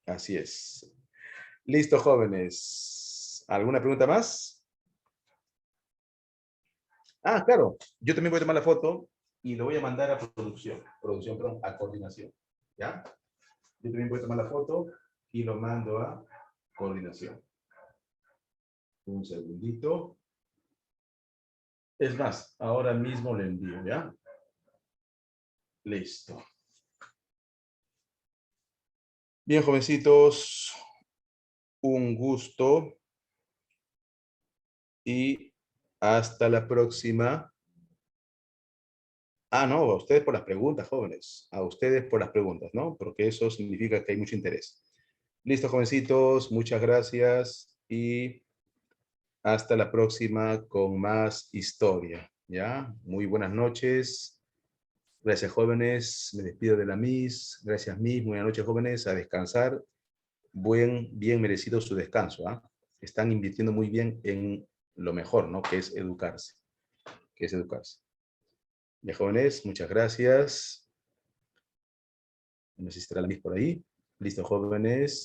Así es. Listo, jóvenes. ¿Alguna pregunta más? Ah, claro. Yo también voy a tomar la foto y lo voy a mandar a producción. Producción, perdón, a coordinación. ¿Ya? Yo también voy a tomar la foto y lo mando a coordinación. Un segundito. Es más, ahora mismo le envío, ¿ya? Listo. Bien, jovencitos, un gusto y hasta la próxima. Ah, no, a ustedes por las preguntas, jóvenes. A ustedes por las preguntas, ¿no? Porque eso significa que hay mucho interés. Listo, jovencitos, muchas gracias y hasta la próxima con más historia, ¿ya? Muy buenas noches. Gracias, jóvenes. Me despido de la Miss. Gracias, Miss. Buenas noches, jóvenes. A descansar. Bien merecido su descanso. ¿Ah? Están invirtiendo muy bien en lo mejor, ¿no? Que es educarse. Que es educarse. Ya, jóvenes, muchas gracias. No sé si estará la Miss por ahí. Listo, jóvenes.